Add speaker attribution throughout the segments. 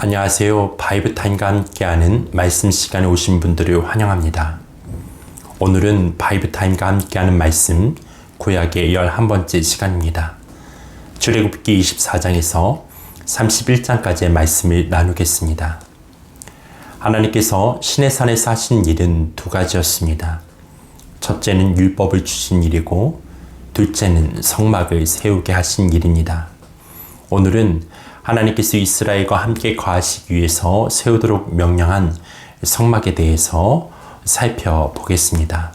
Speaker 1: 안녕하세요. 바이브타임과 함께하는 말씀 시간에 오신 분들을 환영합니다. 오늘은 바이브타임과 함께하는 말씀 구약의 11번째 시간입니다. 출애굽기 24장에서 31장까지의 말씀을 나누겠습니다. 하나님께서 시내산에서 하신 일은 두 가지였습니다. 첫째는 율법을 주신 일이고 둘째는 성막을 세우게 하신 일입니다. 오늘은 하나님께서 이스라엘과 함께 거하시기 위해서 세우도록 명령한 성막에 대해서 살펴보겠습니다.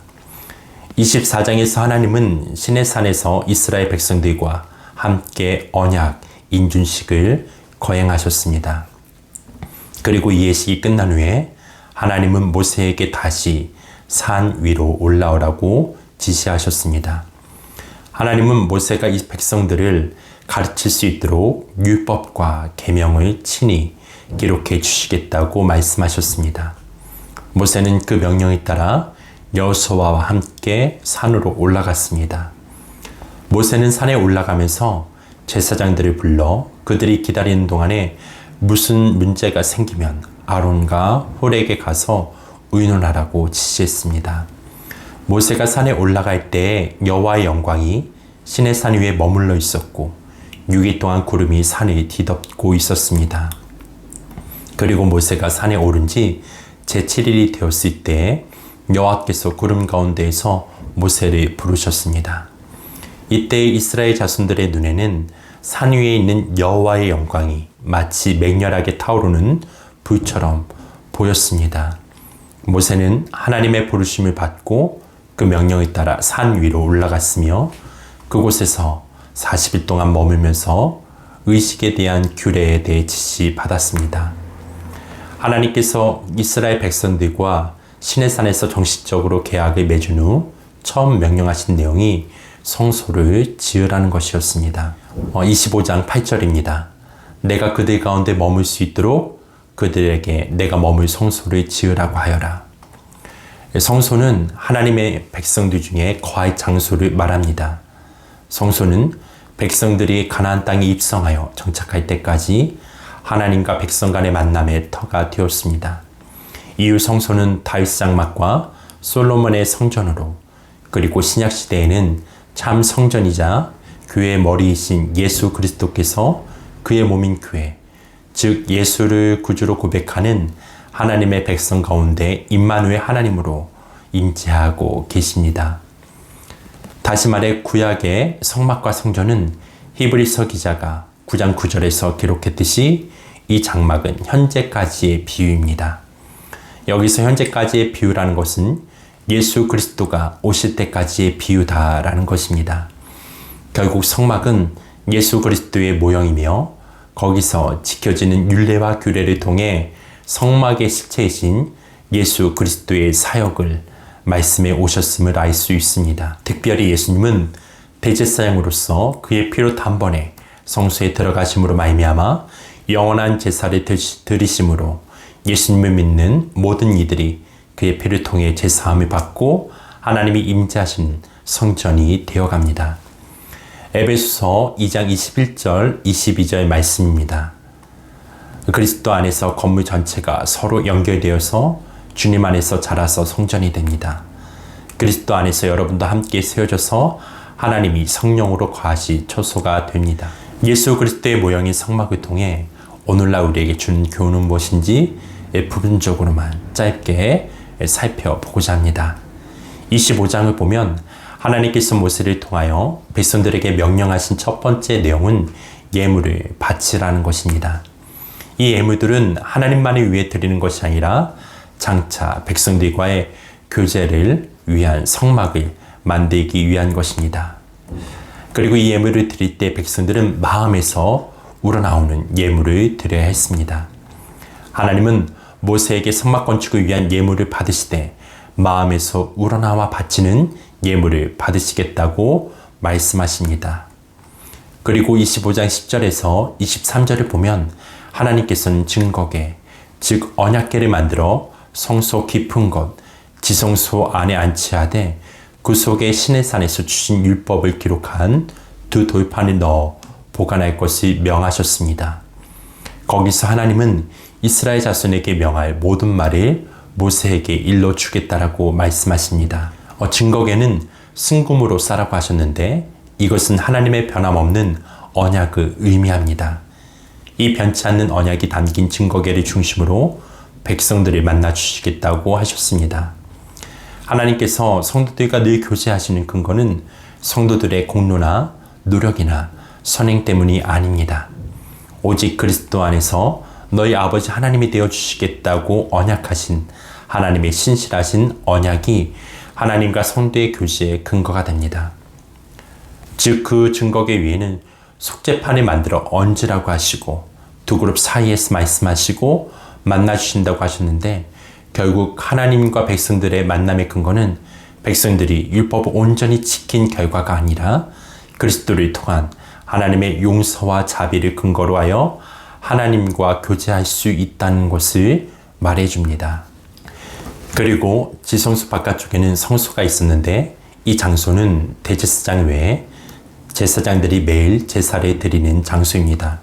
Speaker 1: 24장에서 하나님은 시내산에서 이스라엘 백성들과 함께 언약, 인준식을 거행하셨습니다. 그리고 이 예식이 끝난 후에 하나님은 모세에게 다시 산 위로 올라오라고 지시하셨습니다. 하나님은 모세가 이 백성들을 가르칠 수 있도록 율법과 계명을 친히 기록해 주시겠다고 말씀하셨습니다. 모세는 그 명령에 따라 여호수아와 함께 산으로 올라갔습니다. 모세는 산에 올라가면서 제사장들을 불러 그들이 기다리는 동안에 무슨 문제가 생기면 아론과 홀에게 가서 의논하라고 지시했습니다. 모세가 산에 올라갈 때 여호와의 영광이 시내산 위에 머물러 있었고 6일 동안 구름이 산을 뒤덮고 있었습니다. 그리고 모세가 산에 오른 지 제7일이 되었을 때 여호와께서 구름 가운데에서 모세를 부르셨습니다. 이때 이스라엘 자손들의 눈에는 산 위에 있는 여호와의 영광이 마치 맹렬하게 타오르는 불처럼 보였습니다. 모세는 하나님의 부르심을 받고 그 명령에 따라 산 위로 올라갔으며 그곳에서 40일 동안 머물면서 의식에 대한 규례에 대해 지시받았습니다. 하나님께서 이스라엘 백성들과 시내산에서 정식적으로 계약을 맺은 후 처음 명령하신 내용이 성소를 지으라는 것이었습니다. 25장 8절입니다. 내가 그들 가운데 머물 수 있도록 그들에게 내가 머물 성소를 지으라고 하여라. 성소는 하나님의 백성들 중에 거할 장소를 말합니다. 성소는 백성들이 가나안 땅에 입성하여 정착할 때까지 하나님과 백성 간의 만남의 터가 되었습니다. 이후 성소는 다윗 장막과 솔로몬의 성전으로 그리고 신약 시대에는 참 성전이자 교회의 머리이신 예수 그리스도께서 그의 몸인 교회, 즉 예수를 구주로 고백하는 하나님의 백성 가운데 임마누엘 하나님으로 임재하고 계십니다. 다시 말해 구약의 성막과 성전은 히브리서 기자가 9장 9절에서 기록했듯이 이 장막은 현재까지의 비유입니다. 여기서 현재까지의 비유라는 것은 예수 그리스도가 오실 때까지의 비유다라는 것입니다. 결국 성막은 예수 그리스도의 모형이며 거기서 지켜지는 율례와 규례를 통해 성막의 실체이신 예수 그리스도의 사역을 말씀에 오셨음을 알 수 있습니다. 특별히 예수님은 대제사장으로서 그의 피로 단번에 성소에 들어가심으로 말미암아 영원한 제사를 드리심으로 예수님을 믿는 모든 이들이 그의 피를 통해 제사함을 받고 하나님이 임재하신 성전이 되어갑니다. 에베소서 2장 21절 22절 말씀입니다. 그리스도 안에서 건물 전체가 서로 연결되어서 주님 안에서 자라서 성전이 됩니다. 그리스도 안에서 여러분도 함께 세워져서 하나님이 성령으로 거하시 초소가 됩니다. 예수 그리스도의 모형인 성막을 통해 오늘날 우리에게 주는 교훈은 무엇인지 부분적으로만 짧게 살펴보고자 합니다. 25장을 보면 하나님께서 모세를 통하여 백성들에게 명령하신 첫 번째 내용은 예물을 바치라는 것입니다. 이 예물들은 하나님만을 위해 드리는 것이 아니라 장차 백성들과의 교제를 위한 성막을 만들기 위한 것입니다. 그리고 이 예물을 드릴 때 백성들은 마음에서 우러나오는 예물을 드려야 했습니다. 하나님은 모세에게 성막 건축을 위한 예물을 받으시되 마음에서 우러나와 바치는 예물을 받으시겠다고 말씀하십니다. 그리고 25장 10절에서 23절을 보면 하나님께서는 증거계, 즉 언약궤를 만들어 성소 깊은 곳, 지성소 안에 안치하되 그 속에 시내산에서 주신 율법을 기록한 두 돌판을 넣어 보관할 것을 명하셨습니다. 거기서 하나님은 이스라엘 자손에게 명할 모든 말을 모세에게 일러 주겠다라고 말씀하십니다. 증거계는 순금으로 싸라고 하셨는데 이것은 하나님의 변함없는 언약을 의미합니다. 이 변치 않는 언약이 담긴 증거계를 중심으로 백성들을 만나 주시겠다고 하셨습니다. 하나님께서 성도들과 늘 교제하시는 근거는 성도들의 공로나 노력이나 선행 때문이 아닙니다. 오직 그리스도 안에서 너희 아버지 하나님이 되어 주시겠다고 언약하신 하나님의 신실하신 언약이 하나님과 성도의 교제의 근거가 됩니다. 즉 그 증거계 위에는 속죄판을 만들어 얹으라고 하시고 두 그룹 사이에서 말씀하시고 만나주신다고 하셨는데 결국 하나님과 백성들의 만남의 근거는 백성들이 율법을 온전히 지킨 결과가 아니라 그리스도를 통한 하나님의 용서와 자비를 근거로 하여 하나님과 교제할 수 있다는 것을 말해줍니다. 그리고 지성소 바깥쪽에는 성소가 있었는데 이 장소는 대제사장 외에 제사장들이 매일 제사를 드리는 장소입니다.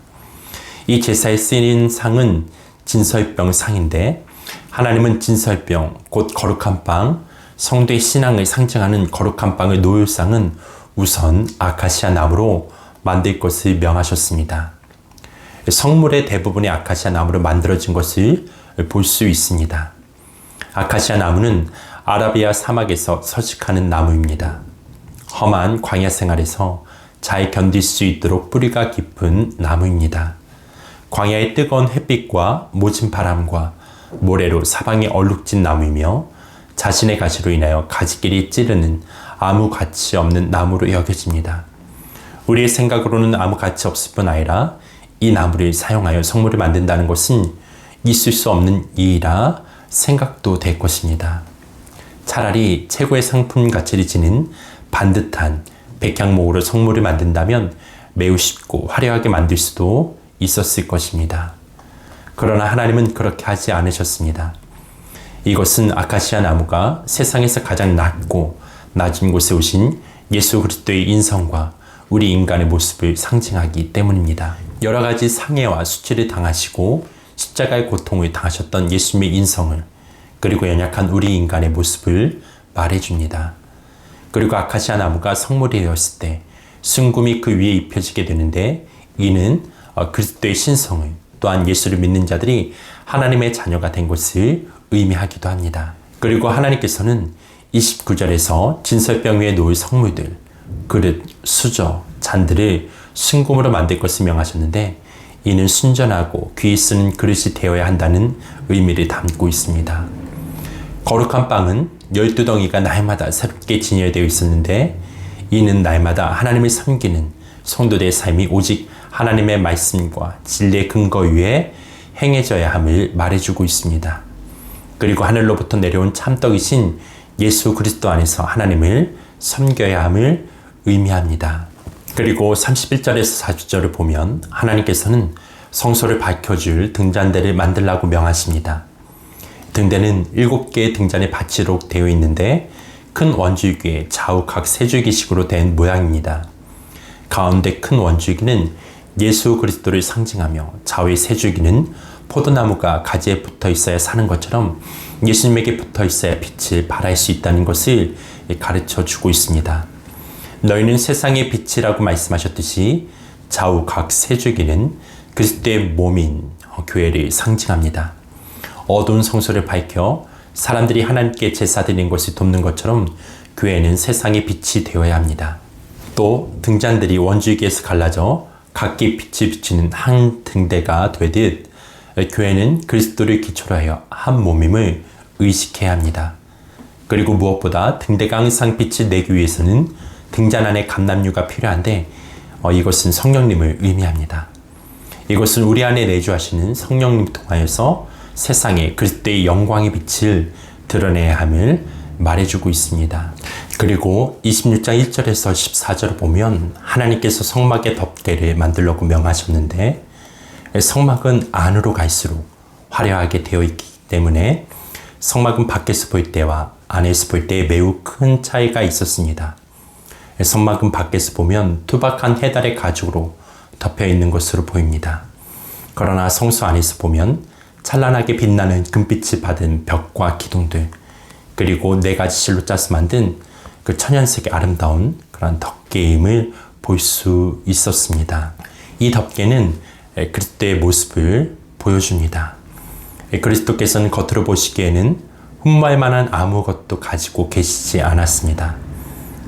Speaker 1: 이 제사에 쓰이는 상은 진설병 상인데 하나님은 진설병, 곧 거룩한 빵, 성도의 신앙을 상징하는 거룩한 빵의 노율상은 우선 아카시아 나무로 만들 것을 명하셨습니다. 성물의 대부분이 아카시아 나무로 만들어진 것을 볼 수 있습니다. 아카시아 나무는 아라비아 사막에서 서식하는 나무입니다. 험한 광야 생활에서 잘 견딜 수 있도록 뿌리가 깊은 나무입니다. 광야의 뜨거운 햇빛과 모진 바람과 모래로 사방에 얼룩진 나무이며 자신의 가시로 인하여 가지끼리 찌르는 아무 가치 없는 나무로 여겨집니다. 우리의 생각으로는 아무 가치 없을 뿐 아니라 이 나무를 사용하여 성물을 만든다는 것은 있을 수 없는 일이라 생각도 될 것입니다. 차라리 최고의 상품 가치를 지닌 반듯한 백향목으로 성물을 만든다면 매우 쉽고 화려하게 만들 수도 있었을 것입니다. 그러나 하나님은 그렇게 하지 않으셨습니다. 이것은 아카시아 나무가 세상에서 가장 낮고 낮은 곳에 오신 예수 그리스도의 인성과 우리 인간의 모습을 상징하기 때문입니다. 여러 가지 상해와 수치를 당하시고 십자가의 고통을 당하셨던 예수님의 인성을 그리고 연약한 우리 인간의 모습을 말해줍니다. 그리고 아카시아 나무가 성물이 되었을 때 순금이 그 위에 입혀지게 되는데 이는 그리스도의 신성을 또한 예수를 믿는 자들이 하나님의 자녀가 된 것을 의미하기도 합니다. 그리고 하나님께서는 29절에서 진설병 위에 놓을 성물들, 그릇, 수저, 잔들을 순금으로 만들 것을 명하셨는데 이는 순전하고 귀히 쓰는 그릇이 되어야 한다는 의미를 담고 있습니다. 거룩한 빵은 12덩이가 날마다 새롭게 진열되어 있었는데 이는 날마다 하나님을 섬기는 성도들의 삶이 오직 하나님의 말씀과 진리의 근거 위에 행해져야 함을 말해주고 있습니다. 그리고 하늘로부터 내려온 참떡이신 예수 그리스도 안에서 하나님을 섬겨야 함을 의미합니다. 그리고 31절에서 40절을 보면 하나님께서는 성소를 밝혀줄 등잔대를 만들라고 명하십니다. 등대는 7개의 등잔이 받치도록 되어 있는데 큰 원줄기에 좌우 각 3줄기식으로 된 모양입니다. 가운데 큰 원줄기는 예수 그리스도를 상징하며 좌우의 3줄기는 포도나무가 가지에 붙어 있어야 사는 것처럼 예수님에게 붙어 있어야 빛을 발할 수 있다는 것을 가르쳐 주고 있습니다. 너희는 세상의 빛이라고 말씀하셨듯이 좌우 각 3줄기는 그리스도의 몸인 교회를 상징합니다. 어두운 성소를 밝혀 사람들이 하나님께 제사 드리는 것을 돕는 것처럼 교회는 세상의 빛이 되어야 합니다. 또 등잔들이 원줄기에서 갈라져 각기 빛을 비추는 한 등대가 되듯 교회는 그리스도를 기초로 하여 한 몸임을 의식해야 합니다. 그리고 무엇보다 등대가 항상 빛을 내기 위해서는 등잔 안에 감람류가 필요한데 이것은 성령님을 의미합니다. 이것은 우리 안에 내주하시는 성령님 통하여서 세상에 그리스도의 영광의 빛을 드러내야 함을 말해주고 있습니다. 그리고 26장 1절에서 14절을 보면 하나님께서 성막의 덮개를 만들려고 명하셨는데 성막은 안으로 갈수록 화려하게 되어 있기 때문에 성막은 밖에서 볼 때와 안에서 볼 때에 매우 큰 차이가 있었습니다. 성막은 밖에서 보면 투박한 해달의 가죽으로 덮여 있는 것으로 보입니다. 그러나 성소 안에서 보면 찬란하게 빛나는 금빛이 받은 벽과 기둥들, 그리고 4가지 실로 짜서 만든 그 천연색의 아름다운 그런 덮개임을 볼 수 있었습니다. 이 덮개는 그리스도의 모습을 보여줍니다. 그리스도께서는 겉으로 보시기에는 흠모할 만한 아무것도 가지고 계시지 않았습니다.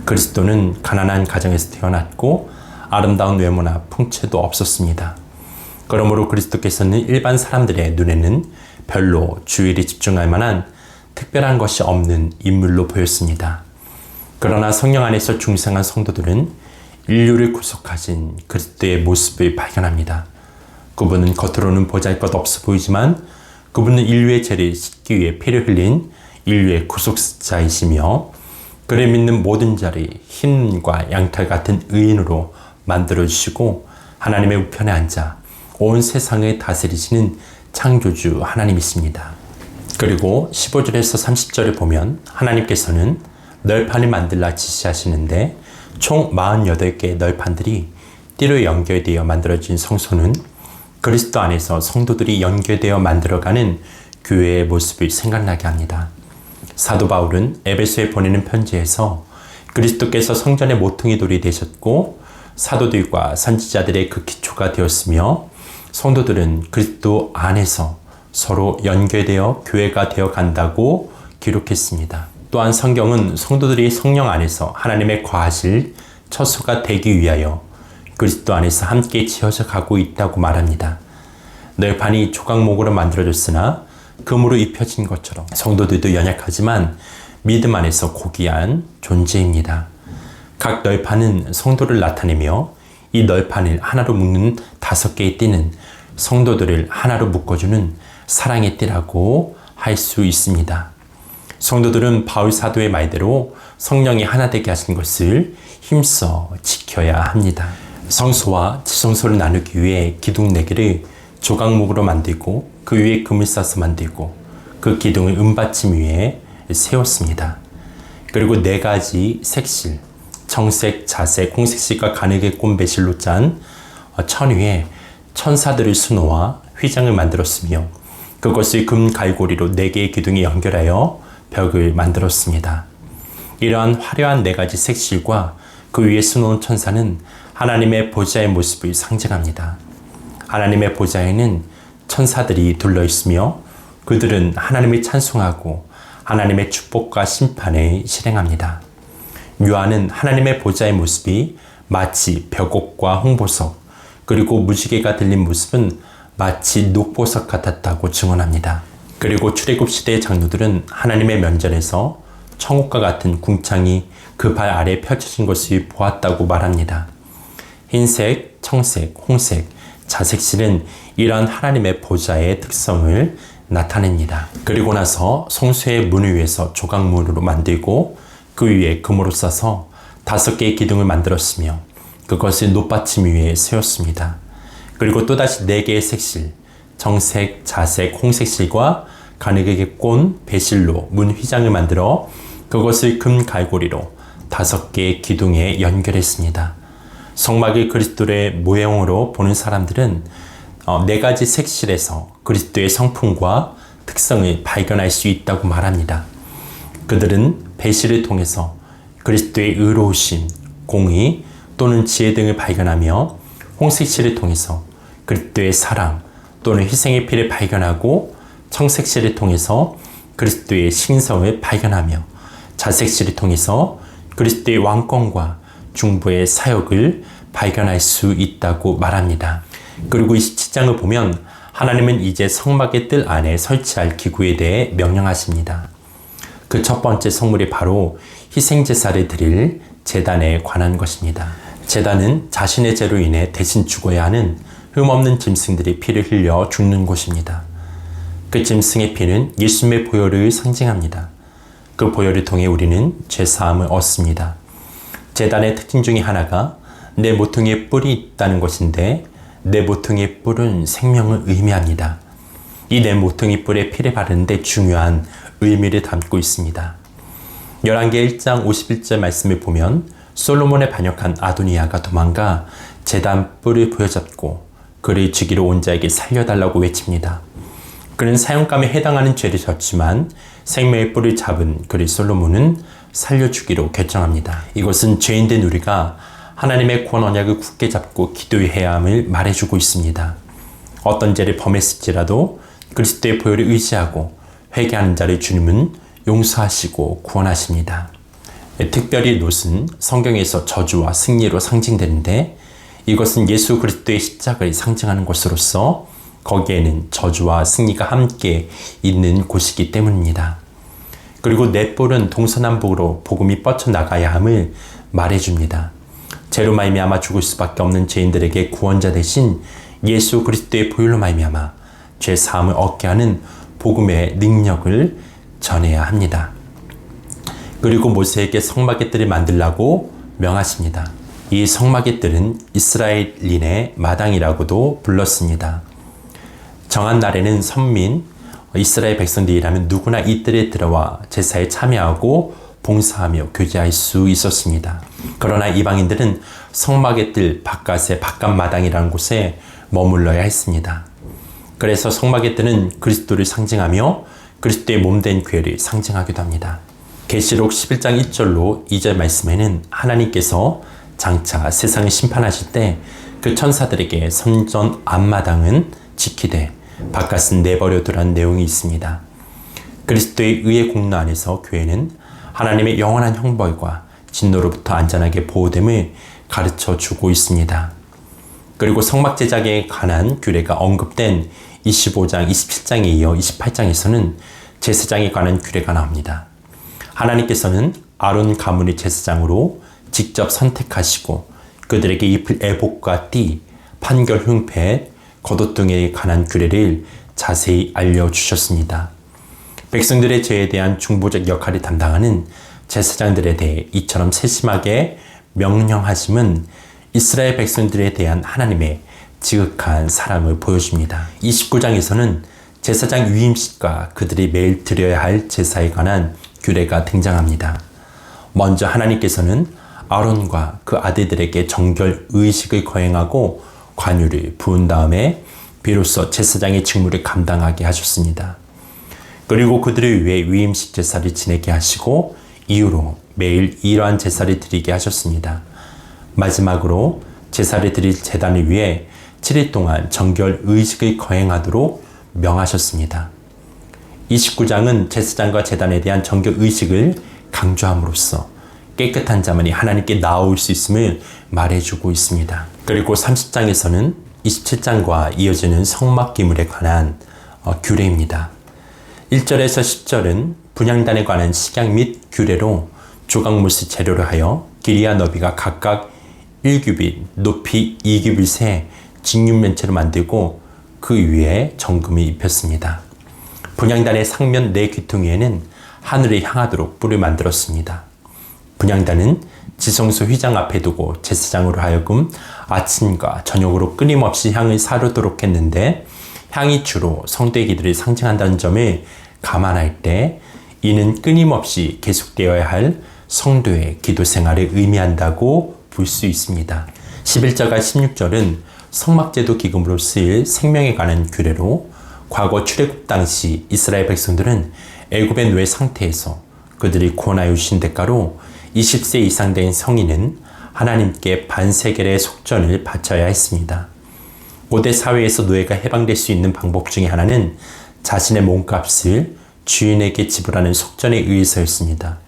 Speaker 1: 그리스도는 가난한 가정에서 태어났고 아름다운 외모나 풍채도 없었습니다. 그러므로 그리스도께서는 일반 사람들의 눈에는 별로 주의를 집중할 만한 특별한 것이 없는 인물로 보였습니다. 그러나 성령 안에서 중생한 성도들은 인류를 구속하신 그리스도의 모습을 발견합니다. 그분은 겉으로는 보잘것없어 보이지만 그분은 인류의 죄를 씻기 위해 피를 흘린 인류의 구속자이시며 그를 믿는 모든 자를 흰과 양털 같은 의인으로 만들어주시고 하나님의 우편에 앉아 온 세상을 다스리시는 창조주 하나님이십니다. 그리고 15절에서 30절을 보면 하나님께서는 널판을 만들라 지시하시는데 총 48개의 널판들이 띠로 연결되어 만들어진 성소는 그리스도 안에서 성도들이 연결되어 만들어가는 교회의 모습을 생각나게 합니다. 사도 바울은 에베소에 보내는 편지에서 그리스도께서 성전의 모퉁이 돌이 되셨고 사도들과 선지자들의 그 기초가 되었으며 성도들은 그리스도 안에서 서로 연결되어 교회가 되어 간다고 기록했습니다. 또한 성경은 성도들이 성령 안에서 하나님의 거하실 처소가 되기 위하여 그리스도 안에서 함께 지어져 가고 있다고 말합니다. 널판이 조각목으로 만들어졌으나 금으로 입혀진 것처럼 성도들도 연약하지만 믿음 안에서 고귀한 존재입니다. 각 널판은 성도를 나타내며 이 널판을 하나로 묶는 5개의 띠는 성도들을 하나로 묶어주는 사랑의 띠라고 할 수 있습니다. 성도들은 바울 사도의 말대로 성령이 하나 되게 하신 것을 힘써 지켜야 합니다. 성소와 지성소를 나누기 위해 기둥 4개를 조각목으로 만들고 그 위에 금을 싸서 만들고 그 기둥을 은받침 위에 세웠습니다. 그리고 4가지 색실, 청색, 자색, 홍색실과 가늘게 꼰 배실로 짠 천 위에 천사들의 수노와 휘장을 만들었으며 그것을 금 갈고리로 4개의 기둥에 연결하여 벽을 만들었습니다. 이러한 화려한 4가지 색실과 그 위에 수놓은 천사는 하나님의 보좌의 모습을 상징합니다. 하나님의 보좌에는 천사들이 둘러있으며 그들은 하나님을 찬송하고 하나님의 축복과 심판을 실행합니다. 요한은 하나님의 보좌의 모습이 마치 벽옥과 홍보석 그리고 무지개가 들린 모습은 마치 녹보석 같았다고 증언합니다. 그리고 출애굽 시대의 장로들은 하나님의 면전에서 청옥과 같은 궁창이 그 발 아래 펼쳐진 것을 보았다고 말합니다. 흰색, 청색, 홍색, 자색실은 이러한 하나님의 보좌의 특성을 나타냅니다. 그리고 나서 성소의 문을 위해서 조각문으로 만들고 그 위에 금으로 싸서 5개의 기둥을 만들었으며 그것을 놋받침 위에 세웠습니다. 그리고 또다시 4개의 색실, 정색, 자색, 홍색실과 가늘게 꼰 배실로 문 휘장을 만들어 그것을 금 갈고리로 5개의 기둥에 연결했습니다. 성막을 그리스도의 모형으로 보는 사람들은 4가지 색실에서 그리스도의 성품과 특성을 발견할 수 있다고 말합니다. 그들은 배실을 통해서 그리스도의 의로우심, 공의 또는 지혜 등을 발견하며 홍색실을 통해서 그리스도의 사랑 또는 희생의 피를 발견하고 청색실을 통해서 그리스도의 신성을 발견하며 자색실을 통해서 그리스도의 왕권과 중보의 사역을 발견할 수 있다고 말합니다. 그리고 27장을 보면 하나님은 이제 성막의 뜰 안에 설치할 기구에 대해 명령하십니다. 그 첫 번째 성물이 바로 희생제사를 드릴 제단에 관한 것입니다. 제단은 자신의 죄로 인해 대신 죽어야 하는 흠없는 짐승들이 피를 흘려 죽는 곳입니다. 그 짐승의 피는 예수님의 보혈을 상징합니다. 그 보혈을 통해 우리는 죄사함을 얻습니다. 제단의 특징 중에 하나가 내 모퉁이에 뿔이 있다는 것인데 내 모퉁이의 뿔은 생명을 의미합니다. 이 내 모퉁이 뿔에 피를 바르는데 중요한 의미를 담고 있습니다. 열왕기 1장 51절 말씀을 보면 솔로몬의 반역한 아도니아가 도망가 제단 뿔을 부여잡고 그를 죽이러 온 자에게 살려달라고 외칩니다. 그는 사형감에 해당하는 죄를 졌지만 생명의 뿔을 잡은 그를 솔로몬은 살려주기로 결정합니다. 이것은 죄인된 우리가 하나님의 구원 언약을 굳게 잡고 기도해야 함을 말해주고 있습니다. 어떤 죄를 범했을지라도 그리스도의 보혈을 의지하고 회개하는 자를 주님은 용서하시고 구원하십니다. 특별히 롯은 성경에서 저주와 승리로 상징되는데 이것은 예수 그리스도의 십자가를 상징하는 것으로서 거기에는 저주와 승리가 함께 있는 곳이기 때문입니다. 그리고 넷볼은 동서남북으로 복음이 뻗쳐나가야 함을 말해줍니다. 죄로 말미암아 죽을 수밖에 없는 죄인들에게 구원자 대신 예수 그리스도의 보혈로 말미암아 죄 사함을 얻게 하는 복음의 능력을 전해야 합니다. 그리고 모세에게 성막의 뜰을 만들라고 명하십니다. 이 성막의 뜰은 이스라엘인의 마당이라고도 불렀습니다. 정한 날에는 선민, 이스라엘 백성들이라면 누구나 이 뜰에 들어와 제사에 참여하고 봉사하며 교제할 수 있었습니다. 그러나 이방인들은 성막의 뜰 바깥의 바깥마당이라는 곳에 머물러야 했습니다. 그래서 성막의 뜰은 그리스도를 상징하며 그리스도의 몸된 교회를 상징하기도 합니다. 계시록 11장 1절로 2절 말씀에는 하나님께서 장차 세상을 심판하실 때 그 천사들에게 성전 앞마당은 지키되 바깥은 내버려 두라는 내용이 있습니다. 그리스도의 의의 공로 안에서 교회는 하나님의 영원한 형벌과 진노로부터 안전하게 보호됨을 가르쳐 주고 있습니다. 그리고 성막 제작에 관한 규례가 언급된 25장, 27장에 이어 28장에서는 제사장에 관한 규례가 나옵니다. 하나님께서는 아론 가문의 제사장으로 직접 선택하시고 그들에게 입힐 에봇과 띠, 판결 흉패, 겉옷 등에 관한 규례를 자세히 알려주셨습니다. 백성들의 죄에 대한 중보적 역할을 담당하는 제사장들에 대해 이처럼 세심하게 명령하심은 이스라엘 백성들에 대한 하나님의 지극한 사랑을 보여줍니다. 29장에서는 제사장 위임식과 그들이 매일 드려야 할 제사에 관한 규례가 등장합니다. 먼저 하나님께서는 아론과 그 아들들에게 정결 의식을 거행하고 관유를 부은 다음에 비로소 제사장의 직무를 감당하게 하셨습니다. 그리고 그들을 위해 위임식 제사를 지내게 하시고 이후로 매일 이러한 제사를 드리게 하셨습니다. 마지막으로 제사를 드릴 제단을 위해 7일 동안 정결 의식을 거행하도록 명하셨습니다. 29장은 제사장과 제단에 대한 정결 의식을 강조함으로써 깨끗한 자만이 하나님께 나올 수 있음을 말해주고 있습니다. 그리고 30장에서는 27장과 이어지는 성막 기물에 관한 규례입니다. 1절에서 10절은 분향단에 관한 식양 및 규례로 조각못을 재료로 하여 길이와 너비가 각각 1규빗, 높이 2규빗의 직육면체로 만들고 그 위에 정금을 입혔습니다. 분향단의 상면 4귀퉁이에는 하늘을 향하도록 뿔을 만들었습니다. 분향단은 지성소 휘장 앞에 두고 제사장으로 하여금 아침과 저녁으로 끊임없이 향을 사르도록 했는데 향이 주로 성도의 기도를 상징한다는 점을 감안할 때 이는 끊임없이 계속되어야 할 성도의 기도 생활을 의미한다고 볼 수 있습니다. 11절과 16절은 성막제도 기금으로 쓰일 생명에 관한 규례로 과거 출애굽 당시 이스라엘 백성들은 애굽의 노예 상태에서 그들이 구원하여 주신 대가로 20세 이상 된 성인은 하나님께 반세겔의 속전을 바쳐야 했습니다. 고대 사회에서 노예가 해방될 수 있는 방법 중에 하나는 자신의 몸값을 주인에게 지불하는 속전에 의해서였습니다.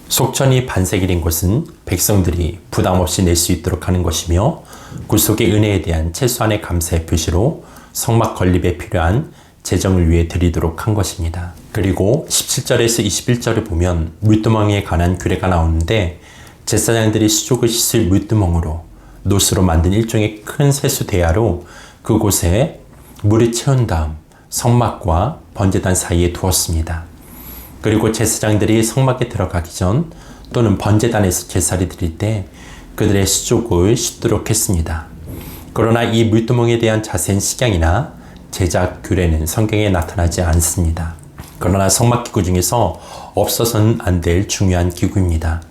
Speaker 1: 속전이 반세겔인 것은 백성들이 부담 없이 낼 수 있도록 하는 것이며 구속의 은혜에 대한 최소한의 감사의 표시로 성막 건립에 필요한 재정을 위해 드리도록 한 것입니다. 그리고 17절에서 21절을 보면 물두멍에 관한 규례가 나오는데 제사장들이 수족을 씻을 물두멍으로 노스로 만든 일종의 큰 세수 대야로 그곳에 물을 채운 다음 성막과 번제단 사이에 두었습니다. 그리고 제사장들이 성막에 들어가기 전 또는 번제단에서 제사를 드릴 때 그들의 수족을 씻도록 했습니다. 그러나 이 물두멍에 대한 자세한 식양이나 제작 규례는 성경에 나타나지 않습니다. 그러나 성막기구 중에서 없어서는 안 될 중요한 기구입니다.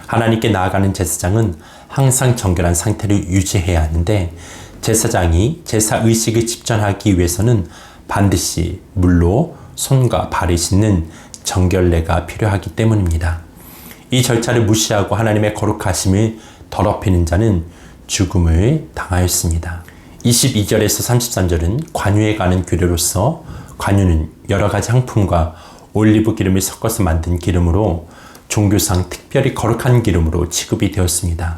Speaker 1: 하나님께 나아가는 제사장은 항상 정결한 상태를 유지해야 하는데 제사장이 제사 의식을 집전하기 위해서는 반드시 물로 손과 발을 씻는 정결례가 필요하기 때문입니다. 이 절차를 무시하고 하나님의 거룩하심을 더럽히는 자는 죽음을 당하였습니다. 22절에서 33절은 관유에 가는 규례로서 관유는 여러 가지 향품과 올리브 기름을 섞어서 만든 기름으로 종교상 특별히 거룩한 기름으로 취급이 되었습니다.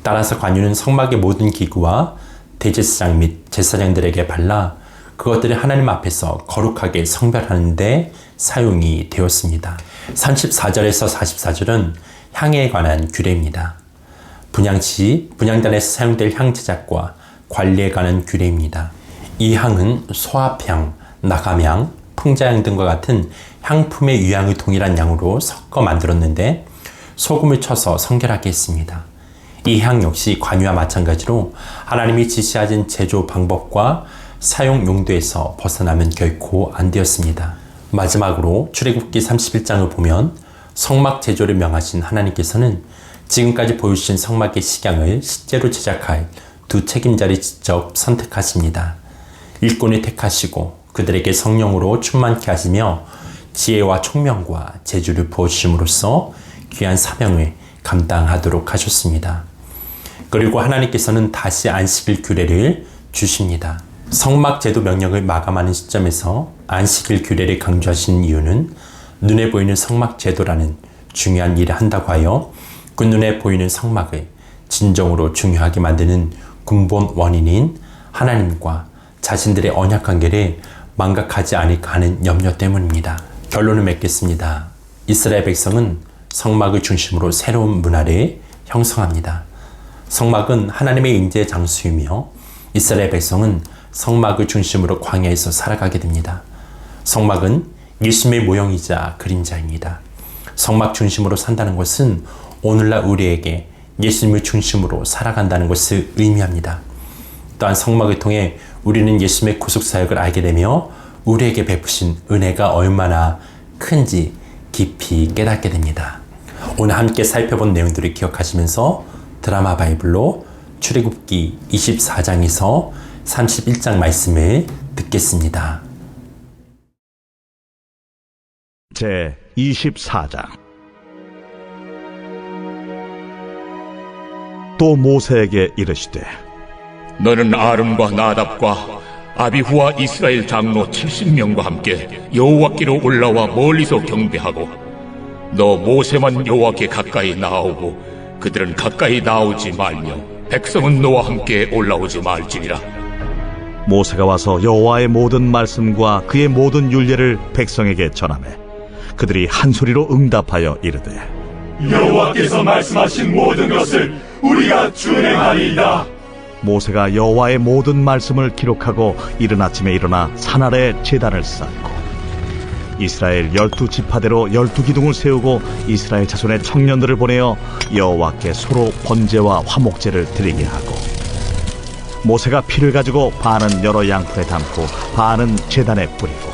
Speaker 1: 따라서 관유는 성막의 모든 기구와 대제사장 및 제사장들에게 발라 그것들을 하나님 앞에서 거룩하게 성별하는 데 사용이 되었습니다. 34절에서 44절은 향에 관한 규례입니다. 분향시, 분향단에서 사용될 향 제작과 관리에 관한 규례입니다. 이 향은 소합향, 나감향, 풍자향 등과 같은 향품의 유향의 동일한 양으로 섞어 만들었는데 소금을 쳐서 성결하게 했습니다. 이 향 역시 관유와 마찬가지로 하나님이 지시하신 제조 방법과 사용 용도에서 벗어나면 결코 안 되었습니다. 마지막으로 출애굽기 31장을 보면 성막 제조를 명하신 하나님께서는 지금까지 보여주신 성막의 식양을 실제로 제작할 두 책임자를 직접 선택하십니다. 일꾼을 택하시고 그들에게 성령으로 충만케 하시며 지혜와 총명과 재주를 부어주심으로써 귀한 사명을 감당하도록 하셨습니다. 그리고 하나님께서는 다시 안식일 규례를 주십니다. 성막 제도 명령을 마감하는 시점에서 안식일 규례를 강조하신 이유는 눈에 보이는 성막 제도라는 중요한 일을 한다고 하여 그 눈에 보이는 성막을 진정으로 중요하게 만드는 근본 원인인 하나님과 자신들의 언약 관계를 망각하지 않을까 하는 염려 때문입니다. 결론을 맺겠습니다. 이스라엘 백성은 성막을 중심으로 새로운 문화를 형성합니다. 성막은 하나님의 임재의 장소이며 이스라엘 백성은 성막을 중심으로 광야에서 살아가게 됩니다. 성막은 예수님의 모형이자 그림자입니다. 성막 중심으로 산다는 것은 오늘날 우리에게 예수님을 중심으로 살아간다는 것을 의미합니다. 또한 성막을 통해 우리는 예수님의 구속사역을 알게 되며 우리에게 베푸신 은혜가 얼마나 큰지 깊이 깨닫게 됩니다. 오늘 함께 살펴본 내용들을 기억하시면서 드라마 바이블로 출애굽기 24장에서 31장 말씀을 듣겠습니다.
Speaker 2: 제 24장. 또 모세에게 이르시되
Speaker 3: 너는 아론과 나답과 아비후와 이스라엘 장로 70명과 함께 여호와께로 올라와 멀리서 경배하고 너 모세만 여호와께 가까이 나아오고 그들은 가까이 나오지 말며 백성은 너와 함께 올라오지 말지니라.
Speaker 2: 모세가 와서 여호와의 모든 말씀과 그의 모든 율례를 백성에게 전하매 그들이 한 소리로 응답하여 이르되
Speaker 4: 여호와께서 말씀하신 모든 것을 우리가 준행하리이다.
Speaker 2: 모세가 여호와의 모든 말씀을 기록하고 이른 아침에 일어나 산 아래 제단을 쌓고 이스라엘 12지파대로 12기둥을 세우고 이스라엘 자손의 청년들을 보내어 여호와께 소로 번제와 화목제를 드리게 하고 모세가 피를 가지고 반은 여러 양풀에 담고 반은 제단에 뿌리고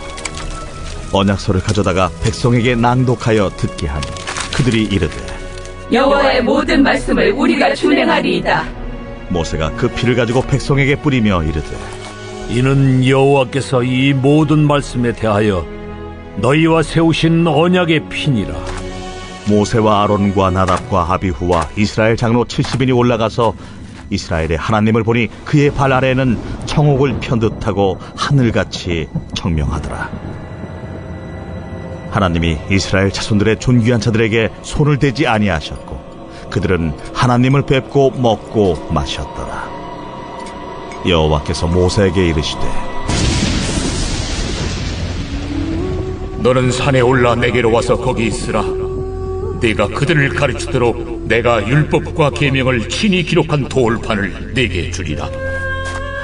Speaker 2: 언약서를 가져다가 백성에게 낭독하여 듣게 하니 그들이 이르되
Speaker 5: 여호와의 모든 말씀을 우리가 준행하리이다.
Speaker 2: 모세가 그 피를 가지고 백성에게 뿌리며 이르되
Speaker 6: 이는 여호와께서 이 모든 말씀에 대하여 너희와 세우신 언약의 피니라.
Speaker 2: 모세와 아론과 나답과 아비후와 이스라엘 장로 70인이 올라가서 이스라엘의 하나님을 보니 그의 발 아래에는 청옥을 편 듯하고 하늘같이 청명하더라. 하나님이 이스라엘 자손들의 존귀한 자들에게 손을 대지 아니하셨고 그들은 하나님을 뵙고 먹고 마셨더라. 여호와께서 모세에게 이르시되
Speaker 3: 너는 산에 올라 내게로 와서 거기 있으라. 네가 그들을 가르치도록 내가 율법과 계명을 친히 기록한 돌판을 네게 주리라.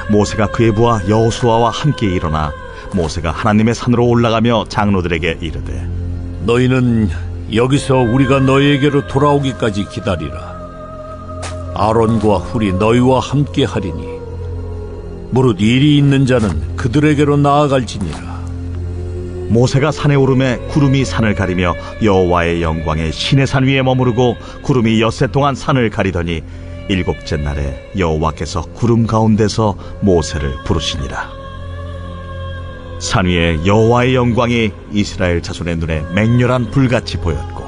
Speaker 2: 모세가 그의 부하 여호수아와 함께 일어나 모세가 하나님의 산으로 올라가며 장로들에게 이르되
Speaker 6: 너희는 여기서 우리가 너희에게로 돌아오기까지 기다리라. 아론과 훌이 너희와 함께 하리니 무릇 일이 있는 자는 그들에게로 나아갈지니라.
Speaker 2: 모세가 산에 오르매 구름이 산을 가리며 여호와의 영광에 시내산 위에 머무르고 구름이 엿새 동안 산을 가리더니 일곱째 날에 여호와께서 구름 가운데서 모세를 부르시니라. 산 위에 여호와의 영광이 이스라엘 자손의 눈에 맹렬한 불같이 보였고,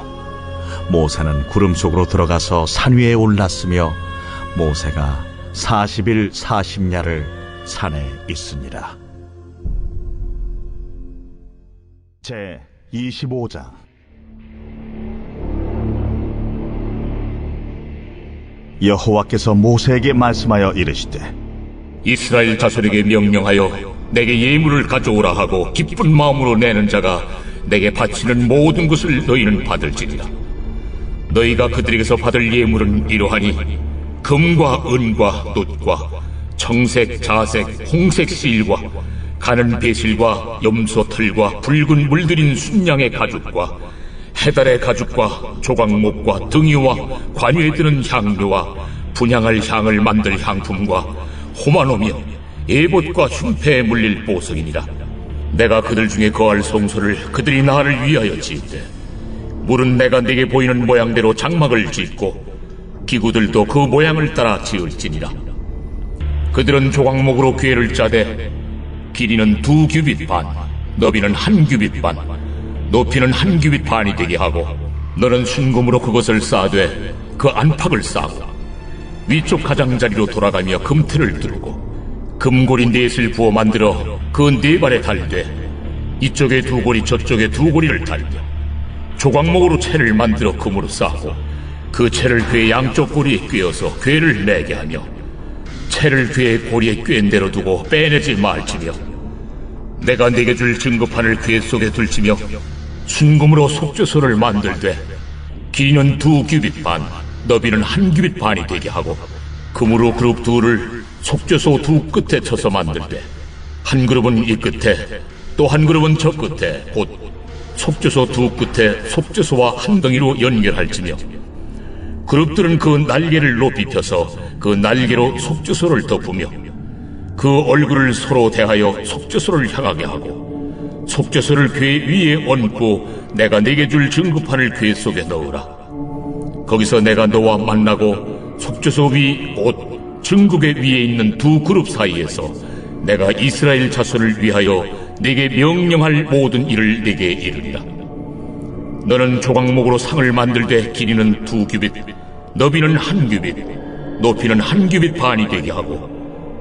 Speaker 2: 모세는 구름 속으로 들어가서 산 위에 올랐으며 모세가 40일 40야를 산에 있으니라. 제 25장. 여호와께서 모세에게 말씀하여 이르시되,
Speaker 3: 이스라엘 자손에게 명령하여 내게 예물을 가져오라 하고 기쁜 마음으로 내는 자가 내게 바치는 모든 것을 너희는 받을지니라. 너희가 그들에게서 받을 예물은 이러하니 금과 은과 놋과 청색, 자색, 홍색 실과 가는 배실과 염소 털과 붉은 물들인 순양의 가죽과 해달의 가죽과 조각목과 등이와 관유에 드는 향료와 분향할 향을 만들 향품과 호마노며 에봇과 흉패에 물릴 보석이니라. 내가 그들 중에 거할 성소를 그들이 나를 위하여 지을 물은 내가 네게 보이는 모양대로 장막을 짓고 기구들도 그 모양을 따라 지을지니라. 그들은 조각목으로 궤를 짜되 길이는 2규빗 반, 너비는 1규빗 반, 높이는 1규빗 반이 되게 하고, 너는 순금으로 그것을 쌓되 그 안팎을 쌓고 위쪽 가장자리로 돌아가며 금틀을 두르고 금고리 넷을 부어 만들어 그 네 발에 달되 이쪽에 2고리 저쪽에 2고리를 달며 조각목으로 채를 만들어 금으로 쌓고 그 채를 궤 양쪽 고리에 꿰어서 궤를 매게 하며 채를 궤의 고리에 꿰인 대로 두고 빼내지 말지며, 내가 네게 줄 증거판을 궤 속에 둘지며 순금으로 속죄소를 만들되 길이는 2규빗 반, 너비는 1규빗 반이 되게 하고 금으로 그룹 둘을 속죄소 2 끝에 쳐서 만들되 한 그룹은 이 끝에 또 한 그룹은 저 끝에 곧 속죄소 2 끝에 속죄소와 한 덩이로 연결할지며, 그룹들은 그 날개를 높이 펴서 그 날개로 속죄소를 덮으며 그 얼굴을 서로 대하여 속죄소를 향하게 하고 속죄소를 궤 위에 얹고 내가 네게 줄 증거판을 궤 속에 넣으라. 거기서 내가 너와 만나고 속죄소 위 곧 증거궤 위에 있는 2 그룹 사이에서 내가 이스라엘 자손을 위하여 네게 명령할 모든 일을 네게 이르리라. 너는 조각목으로 상을 만들되 길이는 2규빗, 너비는 1규빗, 높이는 1규빗 반이 되게 하고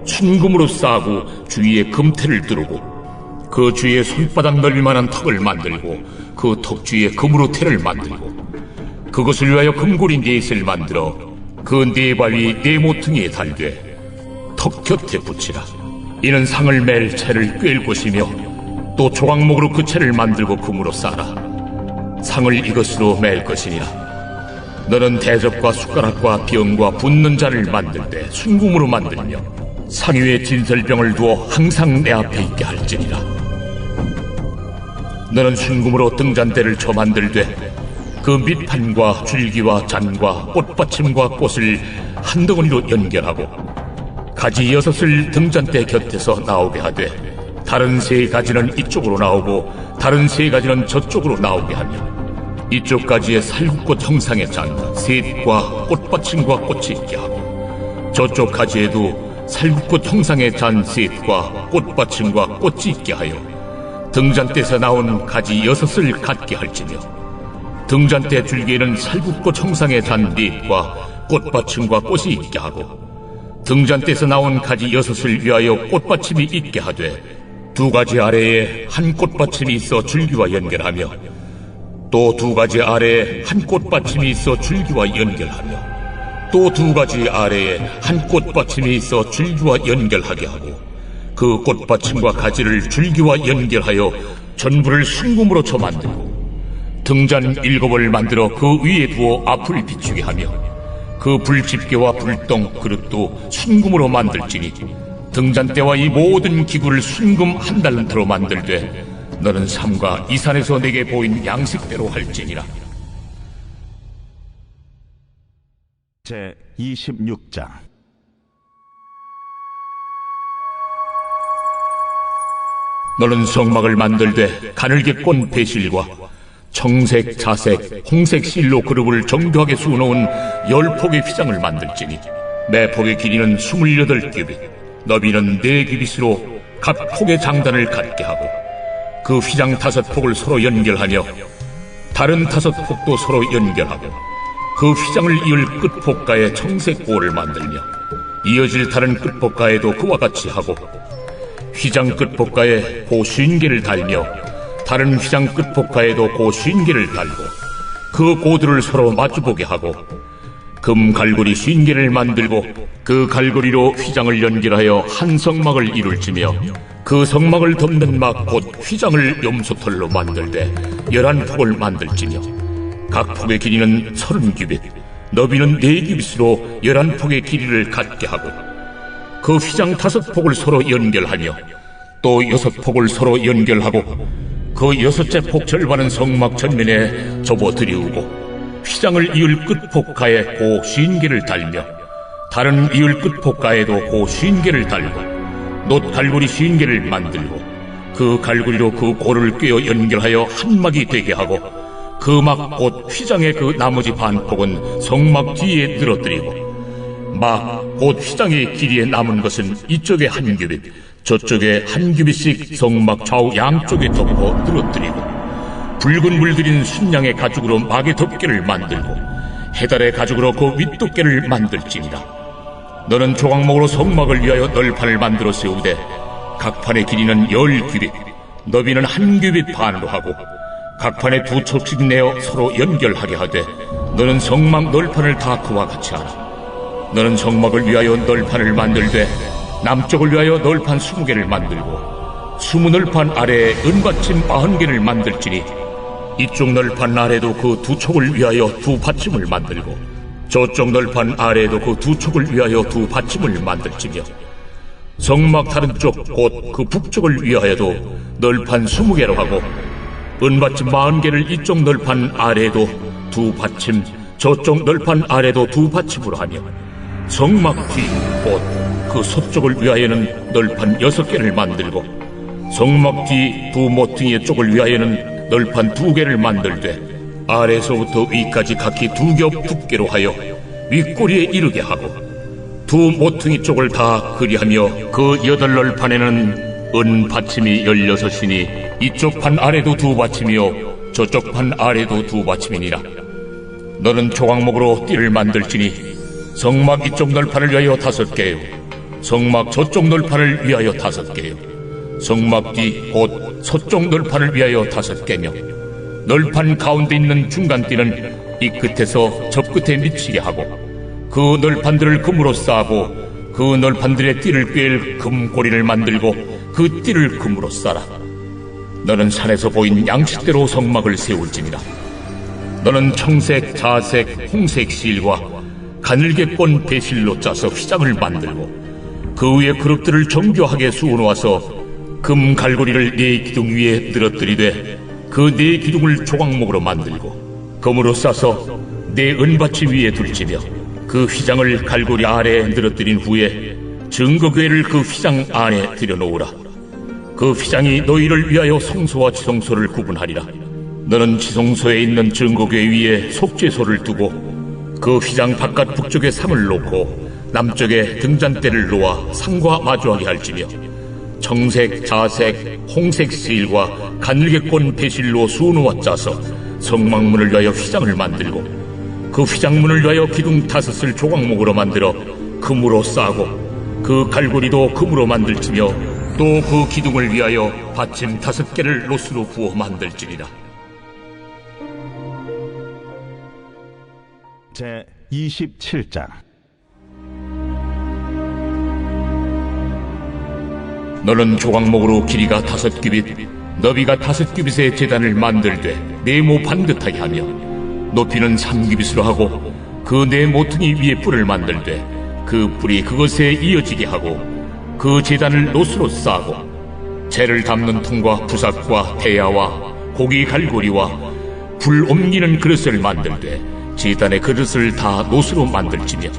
Speaker 3: 순금으로 싸고 주위에 금태를 두르고 그 주위에 손바닥 넓이만한 턱을 만들고 그 턱 주위에 금으로 태를 만들고 그것을 위하여 금고리 넷을 만들어 그 네 발 위 네 모퉁이에 달되 턱 곁에 붙이라. 이는 상을 맬 채를 꿰일 것이며 또 조각목으로 그 채를 만들고 금으로 싸라. 상을 이것으로 맬 것이니라. 너는 대접과 숟가락과 병과 붓는 잔을 만들 때 순금으로 만들며 상 위에 진설병을 두어 항상 내 앞에 있게 할지니라. 너는 순금으로 등잔대를 쳐 만들되 그 밑판과 줄기와 잔과 꽃받침과 꽃을 한 덩어리로 연결하고 가지 6을 등잔대 곁에서 나오게 하되 다른 3가지는 이쪽으로 나오고 다른 3가지는 저쪽으로 나오게 하며 이쪽 가지에 살구꽃 형상의 잔 셋과 꽃받침과 꽃이 있게 하고 저쪽 가지에도 살구꽃 형상의 잔 셋과 꽃받침과 꽃이 있게 하여 등잔대에서 나온 가지 6을 갖게 할지며 등잔대 줄기에는 살구꽃 형상의 잔 넷과 꽃받침과 꽃이 있게 하고 등잔대에서 나온 가지 6을 위하여 꽃받침이 있게 하되 2가지 아래에 한 꽃받침이 있어 줄기와 연결하며 또 2가지 아래에 한 꽃받침이 있어 줄기와 연결하며 또 2가지 아래에 한 꽃받침이 있어 줄기와 연결하게 하고 그 꽃받침과 가지를 줄기와 연결하여 전부를 순금으로 쳐 만들고 등잔 7을 만들어 그 위에 두어 앞을 비추게 하며 그 불집게와 불똥 그릇도 순금으로 만들지니 등잔대와 이 모든 기구를 순금 1달란트로 만들되 너는 삼가 이 산에서 내게 보인 양식대로 할지니라.
Speaker 2: 제 26장.
Speaker 3: 너는 성막을 만들되 가늘게 꼰 배실과 청색, 자색, 홍색 실로 그룹을 정교하게 수놓은 10폭의 휘장을 만들지니 매 폭의 길이는 28규빗, 너비는 4규빗으로 각 폭의 장단을 갖게 하고 그 휘장 5폭을 서로 연결하며 다른 5폭도 서로 연결하고 그 휘장을 이을 끝폭가에 청색고를 만들며 이어질 다른 끝폭가에도 그와 같이 하고 휘장 끝폭가에 고 50개를 달며 다른 휘장 끝폭가에도 고 50개를 달고 그 고들을 서로 마주보게 하고 금 갈고리 50개를 만들고 그 갈고리로 휘장을 연결하여 한 성막을 이룰지며 그 성막을 덮는 막 곧 휘장을 염소털로 만들되 11폭을 만들지며 각 폭의 길이는 30규빗, 너비는 4규빗으로 11폭의 길이를 갖게 하고 그 휘장 5폭을 서로 연결하며 또 6폭을 서로 연결하고 그 6째 폭 절반은 성막 전면에 접어들이우고 휘장을 이을 끝폭가에 고 50개를 달며 다른 이을 끝폭가에도 고 50개를 달고 놋 갈고리 50개를 만들고 그 갈고리로 그 고를 꿰어 연결하여 한 막이 되게 하고 그 막 곧 휘장의 그 나머지 반폭은 성막 뒤에 늘어뜨리고 막 곧 휘장의 길이에 남은 것은 이쪽에 1규빗 저쪽에 1규빗씩 성막 좌우 양쪽에 덮어 늘어뜨리고 붉은 물들인 순양의 가죽으로 막의 덮개를 만들고 해달의 가죽으로 그 윗덮개를 만들지니라. 너는 조각목으로 성막을 위하여 널판을 만들어 세우되 각 판의 길이는 10규빗, 너비는 1규빗 반으로 하고 각 판에 2척씩 내어 서로 연결하게 하되 너는 성막 널판을 다 그와 같이 하라. 너는 성막을 위하여 널판을 만들되 남쪽을 위하여 널판 20개를 만들고 20널판 아래에 은받침 40개를 만들지니 이쪽 널판 아래도 그 2척을 위하여 2받침을 만들고 저쪽 널판 아래에도 그 2척을 위하여 2받침을 만들지며 성막 다른 쪽 곧 그 북쪽을 위하여도 널판 20개로 하고 은받침 40개를 이쪽 널판 아래에도 2받침 저쪽 널판 아래도 2받침으로 하며 성막 뒤 곧 그 서쪽을 위하여는 널판 6개를 만들고 성막 뒤 2 모퉁이의 쪽을 위하여는 널판 2개를 만들되 아래에서부터 위까지 각기 2겹 두께로 하여 윗꼬리에 이르게 하고 2 모퉁이 쪽을 다 그리하며 그 8널판에는 은 받침이 16이니 이쪽 판 아래도 2받침이요 저쪽 판 아래도 2받침이니라. 너는 조각목으로 띠를 만들지니 성막 이쪽 널판을 위하여 5개요 성막 저쪽 널판을 위하여 5개요 성막 뒤 곧 서쪽 널판을 위하여 5개며 널판 가운데 있는 중간띠는 이 끝에서 저 끝에 미치게 하고 그 널판들을 금으로 싸고 그 널판들의 띠를 꿰일 금고리를 만들고 그 띠를 금으로 싸라. 너는 산에서 보인 양식대로 성막을 세울지니라. 너는 청색, 자색, 홍색 실과 가늘게 꼰 배실로 짜서 휘장을 만들고 그 위에 그릇들을 정교하게 수어놓아서 금 갈고리를 4기둥 위에 늘어뜨리되 그 4기둥을 조각목으로 만들고 금으로 싸서 4 은받침 위에 둘지며 그 휘장을 갈고리 아래에 늘어뜨린 후에 증거궤를 그 휘장 안에 들여놓으라. 그 휘장이 너희를 위하여 성소와 지성소를 구분하리라. 너는 지성소에 있는 증거궤 위에 속죄소를 두고 그 휘장 바깥 북쪽에 상을 놓고 남쪽에 등잔대를 놓아 상과 마주하게 할지며 청색, 자색, 홍색 실과 가늘게 꼰 배실로 수놓아 짜서 성막문을 위하여 휘장을 만들고 그 휘장문을 위하여 기둥 5을 조각목으로 만들어 금으로 싸고 그 갈고리도 금으로 만들지며 또 그 기둥을 위하여 받침 5개를 롯으로 부어 만들지니라.
Speaker 2: 제 27장.
Speaker 3: 너는 조각목으로 길이가 5규빗, 너비가 5규빗의 제단을 만들되 네모 반듯하게 하며 높이는 3규빗으로 하고 그 네 모퉁이 위에 뿔을 만들되 그 뿔이 그것에 이어지게 하고 그 제단을 놋으로 싸고 재를 담는 통과 부삭과 대야와 고기 갈고리와 불 옮기는 그릇을 만들되 제단의 그릇을 다 놋으로 만들지며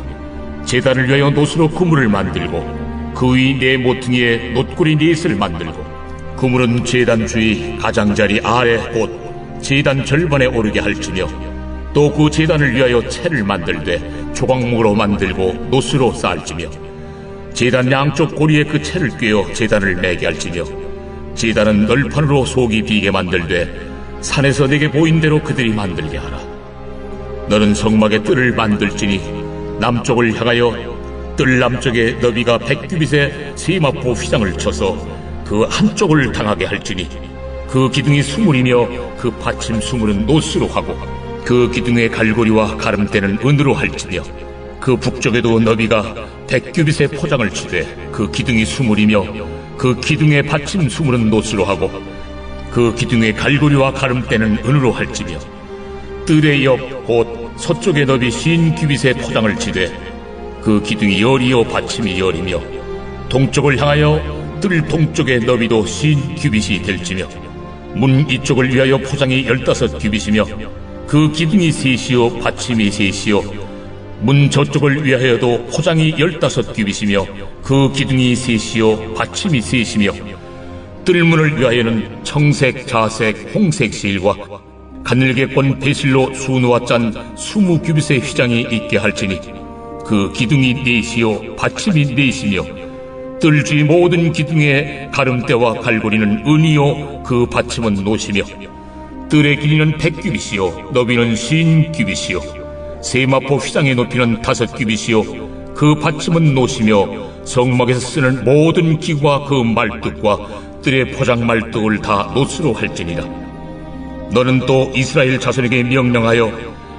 Speaker 3: 제단을 위하여 놋으로 그물을 만들고 그 위 네 모퉁이에 놋고리 4을 만들고 그물은 제단 주위 가장자리 아래 곧 제단 절반에 오르게 할지며 또 그 제단을 위하여 채를 만들되 조각목으로 만들고 노스로 쌓을지며 제단 양쪽 고리에 그 채를 꿰어 제단을 매게 할지며 제단은 널판으로 속이 비게 만들되 산에서 내게 보인 대로 그들이 만들게 하라. 너는 성막의 뜰을 만들지니 남쪽을 향하여 뜰 남쪽에 너비가 100규빗의 세마포 휘장을 쳐서 그 한쪽을 당하게 할지니 그 기둥이 수물이며 그 받침 수물은 노스로 하고 그 기둥의 갈고리와 가름대는 은으로 할지며 그 북쪽에도 너비가 100규빗의 포장을 치되 그 기둥이 수물이며 그 기둥의 받침 수물은 노스로 하고 그 기둥의 갈고리와 가름대는 은으로 할지며 뜰의 옆 곧 서쪽의 너비 50규빗의 포장을 치되 그 기둥이 열이요 받침이 열이며 동쪽을 향하여 뜰 동쪽의 너비도 50규빗이 될지며 문 이쪽을 위하여 포장이 15규빗이며 그 기둥이 셋이요 받침이 셋이요 문 저쪽을 위하여도 포장이 15규빗이며 그 기둥이 셋이요 받침이 셋이며 뜰문을 위하여는 청색, 자색, 홍색 실과 가늘게꼰 배실로 수놓아 짠 20규빗의 휘장이 있게 할지니 그 기둥이 넷이요 받침이 넷이며 뜰 주위 모든 기둥의 가름대와 갈고리는 은이요 그 받침은 노시며 뜰의 길이는 100규빗이요 너비는 50규빗이요 세마포 휘장의 높이는 5규빗이요 그 받침은 노시며 성막에서 쓰는 모든 기구와 그 말뚝과 뜰의 포장 말뚝을 다 노스로 할지니라. 너는 또 이스라엘 자손에게 명령하여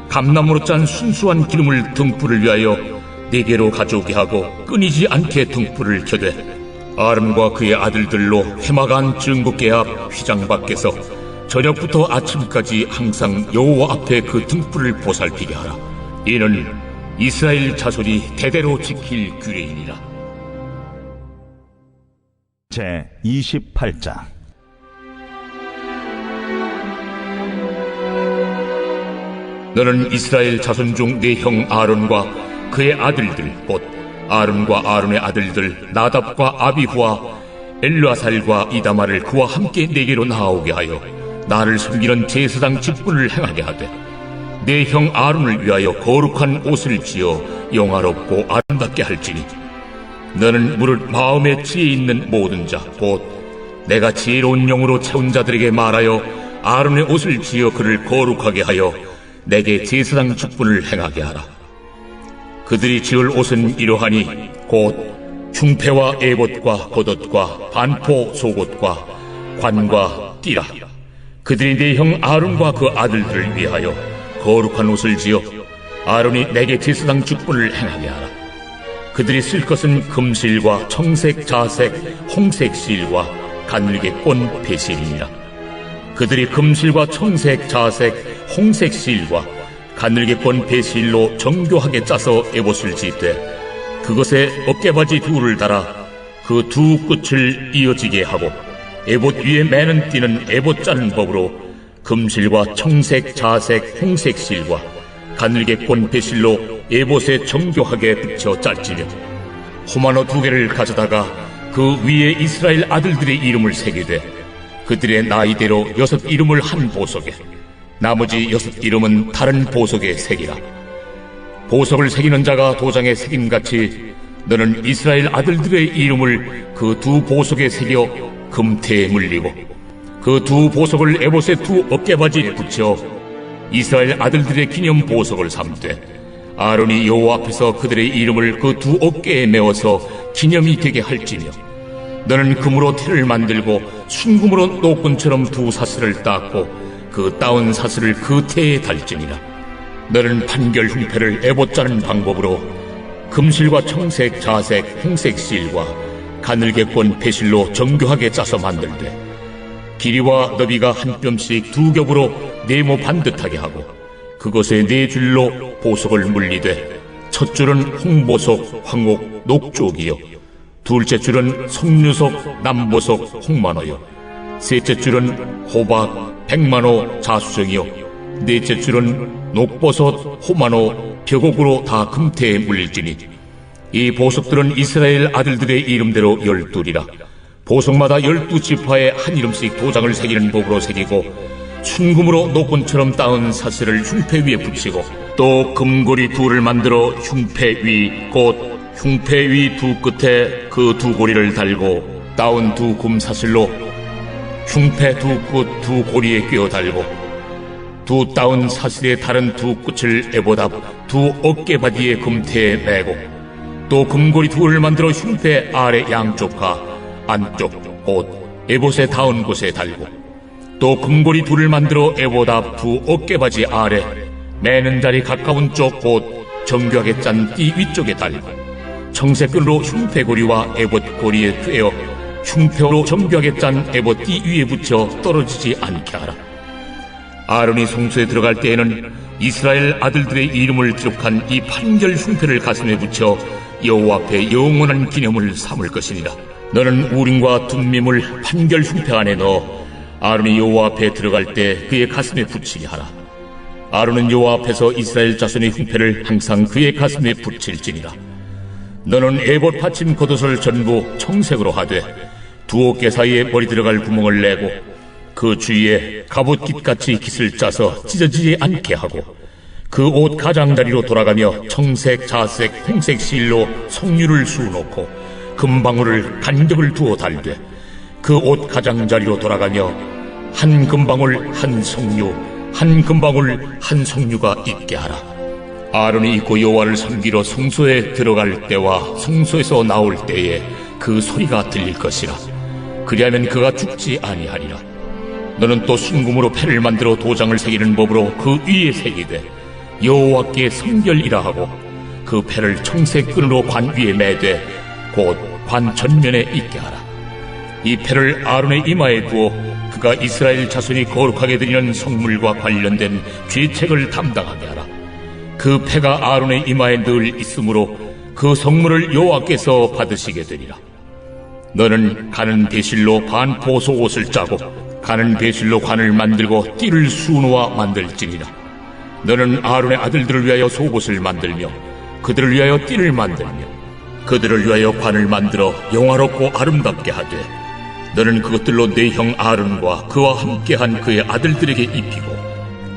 Speaker 3: 감나무로 짠 순수한 기름을 등불을 위하여 네게로 가져오게 하고 끊이지 않게 등불을 켜되 아름과 그의 아들들로 회막안 증거궤 앞 휘장 밖에서 저녁부터 아침까지 항상 여호와 앞에 그 등불을 보살피게 하라. 이는 이스라엘 자손이 대대로 지킬 규례이니라.
Speaker 2: 제 28장.
Speaker 3: 너는 이스라엘 자손 중 네 형 아론과 그의 아들들 곧 아론과 아론의 아들들 나답과 아비후와 엘르아살과 이다마를 그와 함께 네게로 나아오게 하여 나를 섬기는 제사장 직분을 행하게 하되 내 형 아론을 위하여 거룩한 옷을 지어 영화롭고 아름답게 할지니 너는 무릇 마음에 지혜 있는 모든 자 곧 내가 지혜로운 영으로 채운 자들에게 말하여 아론의 옷을 지어 그를 거룩하게 하여 내게 제사장 직분을 행하게 하라. 그들이 지을 옷은 이러하니 곧 흉패와 에봇과 겉옷과 반포 속옷과 관과 띠라. 그들이 내 형 아론과 그 아들들을 위하여 거룩한 옷을 지어 아론이 내게 제사장 직분을 행하게 하라. 그들이 쓸 것은 금실과 청색, 자색, 홍색 실과 가늘게 꼰 배실이니라. 그들이 금실과 청색, 자색, 홍색 실과 가늘게 꼰 배실로 정교하게 짜서 에봇을 짓되 그것에 어깨바지 둘을 달아 그 두 끝을 이어지게 하고 에봇 위에 매는 띠는 에봇 짜는 법으로 금실과 청색, 자색, 홍색 실과 가늘게 꼰 배실로 에봇에 정교하게 붙여 짤지며 호마노 2개를 가져다가 그 위에 이스라엘 아들들의 이름을 새기되 그들의 나이대로 6 이름을 한 보석에 나머지 6 이름은 다른 보석에 새기라. 보석을 새기는 자가 도장에 새김같이 너는 이스라엘 아들들의 이름을 그 2 보석에 새겨 금태에 물리고 그 2 보석을 에봇의 2 어깨바지에 붙여 이스라엘 아들들의 기념 보석을 삼되 아론이 여호와 앞에서 그들의 이름을 그 2 어깨에 메어서 기념이 되게 할지며 너는 금으로 태를 만들고 순금으로 노끈처럼 2 사슬을 닦고 그 따온 사슬을 그 태에 달지니라. 너는 판결 흉패를 에봇 짜는 방법으로 금실과 청색, 자색, 홍색 실과 가늘게 꼰 배실로 정교하게 짜서 만들되 길이와 너비가 한 뼘씩 2 겹으로 네모 반듯하게 하고 그것에 4줄로 보석을 물리되 첫 줄은 홍보석, 황옥, 녹쪽이요 둘째 줄은 석류석, 남보석, 홍만호요 셋째 줄은 호박, 백만호, 자수정이요 넷째 줄은 녹버섯, 호만호, 벽옥으로 다 금태에 물릴지니 이 보석들은 이스라엘 아들들의 이름대로 12이라. 보석마다 12지파에 한 이름씩 도장을 새기는 법으로 새기고 순금으로 노끈처럼 따은 사슬을 흉패 위에 붙이고 또 금고리 둘을 만들어 흉패 위 곧 흉패 위 두 끝에 그 두 고리를 달고 따은 두 금사슬로 흉패 두 끝 두 고리에 끼어 달고 두 따은 사슬의 다른 두 끝을 에봇 앞 두 어깨바디의 금태에 매고 또 금고리 둘을 만들어 흉패 아래 양쪽과 안쪽 곧 에봇에 닿은 곳에 달고 또 금고리 둘을 만들어 에봇 앞 두 어깨바지 아래 매는 자리 가까운 쪽 곧 정교하게 짠 띠 위쪽에 달고 청색끈으로 흉패고리와 에봇 고리에 꿰어 흉패로 정교하게 짠 에봇 띠 위에 붙여 떨어지지 않게 하라. 아론이 성소에 들어갈 때에는 이스라엘 아들들의 이름을 기록한 이 판결 흉패를 가슴에 붙여 여호와 앞에 영원한 기념을 삼을 것이니라. 너는 우림과 둠밈을 판결 흉패 안에 넣어 아론이 여호와 앞에 들어갈 때 그의 가슴에 붙이게 하라. 아론은 여호와 앞에서 이스라엘 자손의 흉패를 항상 그의 가슴에 붙일지니라. 너는 에봇 받침 겉옷을 전부 청색으로 하되 두 어깨 사이에 머리 들어갈 구멍을 내고 그 주위에 갑옷깃같이 깃을 짜서 찢어지지 않게 하고 그 옷 가장자리로 돌아가며 청색, 자색, 홍색 실로 석류를 수놓고 금방울을 간격을 두어 달되 그 옷 가장자리로 돌아가며 한 금방울 한 석류 한 금방울 한 석류가 있게 하라. 아론이 입고 여호와를 섬기러 성소에 들어갈 때와 성소에서 나올 때에 그 소리가 들릴 것이라. 그리하면 그가 죽지 아니하리라. 너는 또 순금으로 패를 만들어 도장을 새기는 법으로 그 위에 새기되 여호와께 성결이라 하고 그 패를 청색 끈으로 관 위에 매되 곧 관 전면에 있게 하라. 이 패를 아론의 이마에 두어 그가 이스라엘 자손이 거룩하게 드리는 성물과 관련된 죄책을 담당하게 하라. 그 패가 아론의 이마에 늘 있으므로 그 성물을 여호와께서 받으시게 되리라. 너는 가는 배실로 반포 속옷을 짜고 가는 배실로 관을 만들고 띠를 수놓아 만들지니라. 너는 아론의 아들들을 위하여 속옷을 만들며 그들을 위하여 띠를 만들며 그들을 위하여 관을 만들어 영화롭고 아름답게 하되 너는 그것들로 네 형 아론과 그와 함께한 그의 아들들에게 입히고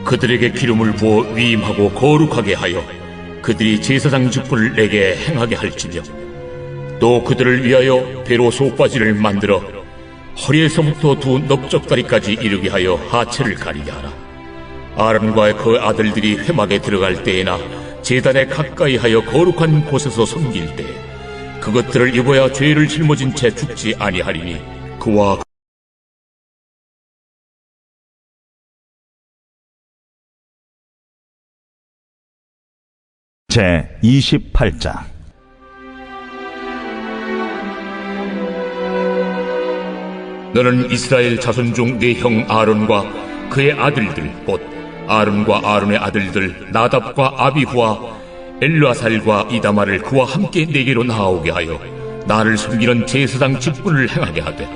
Speaker 3: 그들에게 기름을 부어 위임하고 거룩하게 하여 그들이 제사장 직분을 내게 행하게 할지며 또 그들을 위하여 배로 속바지를 만들어 허리에서부터 두 넓적다리까지 이르게 하여 하체를 가리게 하라. 아론과 그 아들들이 회막에 들어갈 때에나 제단에 가까이 하여 거룩한 곳에서 섬길 때에 그것들을 입어야 죄를 짊어진 채 죽지 아니하리니 그와
Speaker 2: 제 28장
Speaker 3: 너는 이스라엘 자손 중 네 형 아론과 그의 아들들 곧 아론과 아론의 아들들 나답과 아비후와 엘르아살과 이다마를 그와 함께 내게로 나오게 하여 나를 섬기는 제사장 직분을 행하게 하되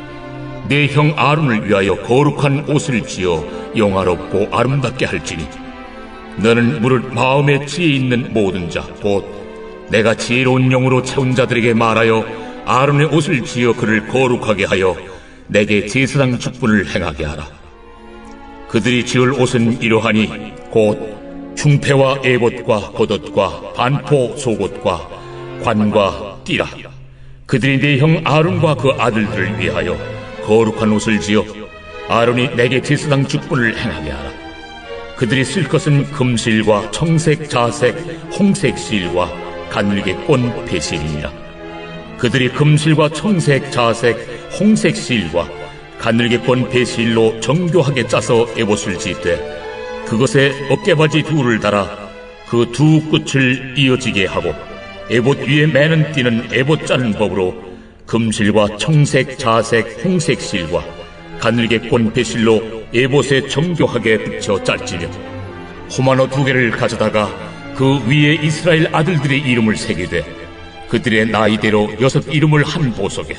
Speaker 3: 내 형 아론을 위하여 거룩한 옷을 지어 영화롭고 아름답게 할지니 너는 무릇 마음에 지혜 있는 모든 자 곧 내가 지혜로운 영으로 채운 자들에게 말하여 아론의 옷을 지어 그를 거룩하게 하여 내게 제사장 직분을 행하게 하라. 그들이 지을 옷은 이러하니 곧 흉패와 에봇과 겉옷과 반포 속옷과 관과 띠라. 그들이 네 형 아론과 그 아들들을 위하여 거룩한 옷을 지어 아론이 내게 제사장 직분을 행하게 하라. 그들이 쓸 것은 금실과 청색, 자색, 홍색 실과 가늘게 꼰 배실이니라. 그들이 금실과 청색, 자색, 홍색 실과 가늘게 꼰 배실로 정교하게 짜서 에봇을 짓되 그것에 어깨바지 둘을 달아 그 두 끝을 이어지게 하고 에봇 위에 매는 띠는 에봇 짜는 법으로 금실과 청색, 자색, 홍색 실과 가늘게 꼰 배실로 에봇에 정교하게 붙여 짤지며 호마노 2개를 가져다가 그 위에 이스라엘 아들들의 이름을 새기되 그들의 나이대로 6 이름을 한 보석에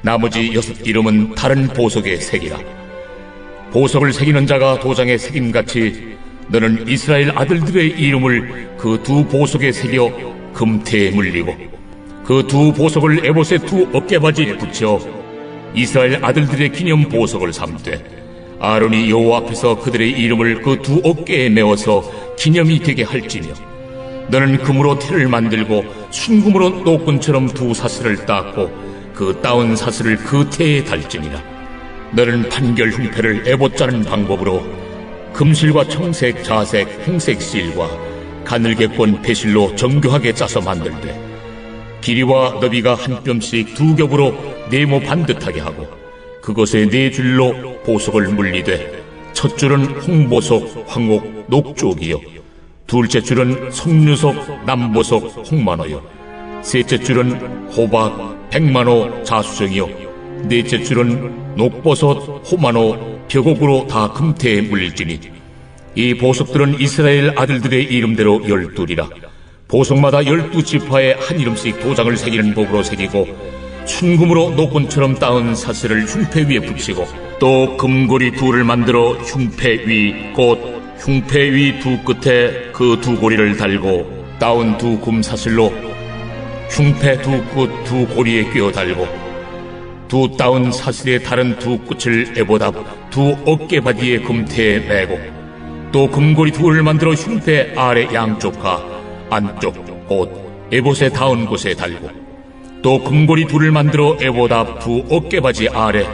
Speaker 3: 나머지 6 이름은 다른 보석에 새기라. 보석을 새기는 자가 도장에 새김같이 너는 이스라엘 아들들의 이름을 그 두 보석에 새겨 금태에 물리고 그 두 보석을 에봇의 두 어깨바지에 붙여 이스라엘 아들들의 기념 보석을 삼되 아론이 여호와 앞에서 그들의 이름을 그 두 어깨에 메어서 기념이 되게 할지며 너는 금으로 태를 만들고 순금으로 노끈처럼 두 사슬을 닦고 그 따온 사슬을 그 태에 달지니라. 너는 판결 흉패를 에봇 짜는 방법으로 금실과 청색, 자색, 홍색 실과 가늘게 꼰 배실로 정교하게 짜서 만들되 길이와 너비가 한 뼘씩 두 겹으로 네모 반듯하게 하고 그것에 네 줄로 보석을 물리되 첫 줄은 홍보석, 황옥, 녹쪽이요 둘째 줄은 석류석, 남보석, 홍만호요 셋째 줄은 호박, 백만호, 자수정이요 넷째 줄은 녹버섯, 호만호, 벽옥으로 다 금태에 물릴지니 이 보석들은 이스라엘 아들들의 이름대로 12이라. 보석마다 12지파에 한 이름씩 도장을 새기는 법으로 새기고 순금으로 노끈처럼 따은 사슬을 흉패 위에 붙이고 또 금고리 둘을 만들어 흉패 위 곧 흉패 위 두 끝에 그 두 고리를 달고 따은 두 금사슬로 흉패 두 끝 두 고리에 꿰어 달고 두 따은 사슬의 다른 두 끝을 에봇 앞 두 어깨바디의 금태에 매고 또 금고리 둘을 만들어 흉패 아래 양쪽과 안쪽 곧 에봇에 닿은 곳에 달고 또 금고리 둘을 만들어 에봇 앞 두 어깨바지 아래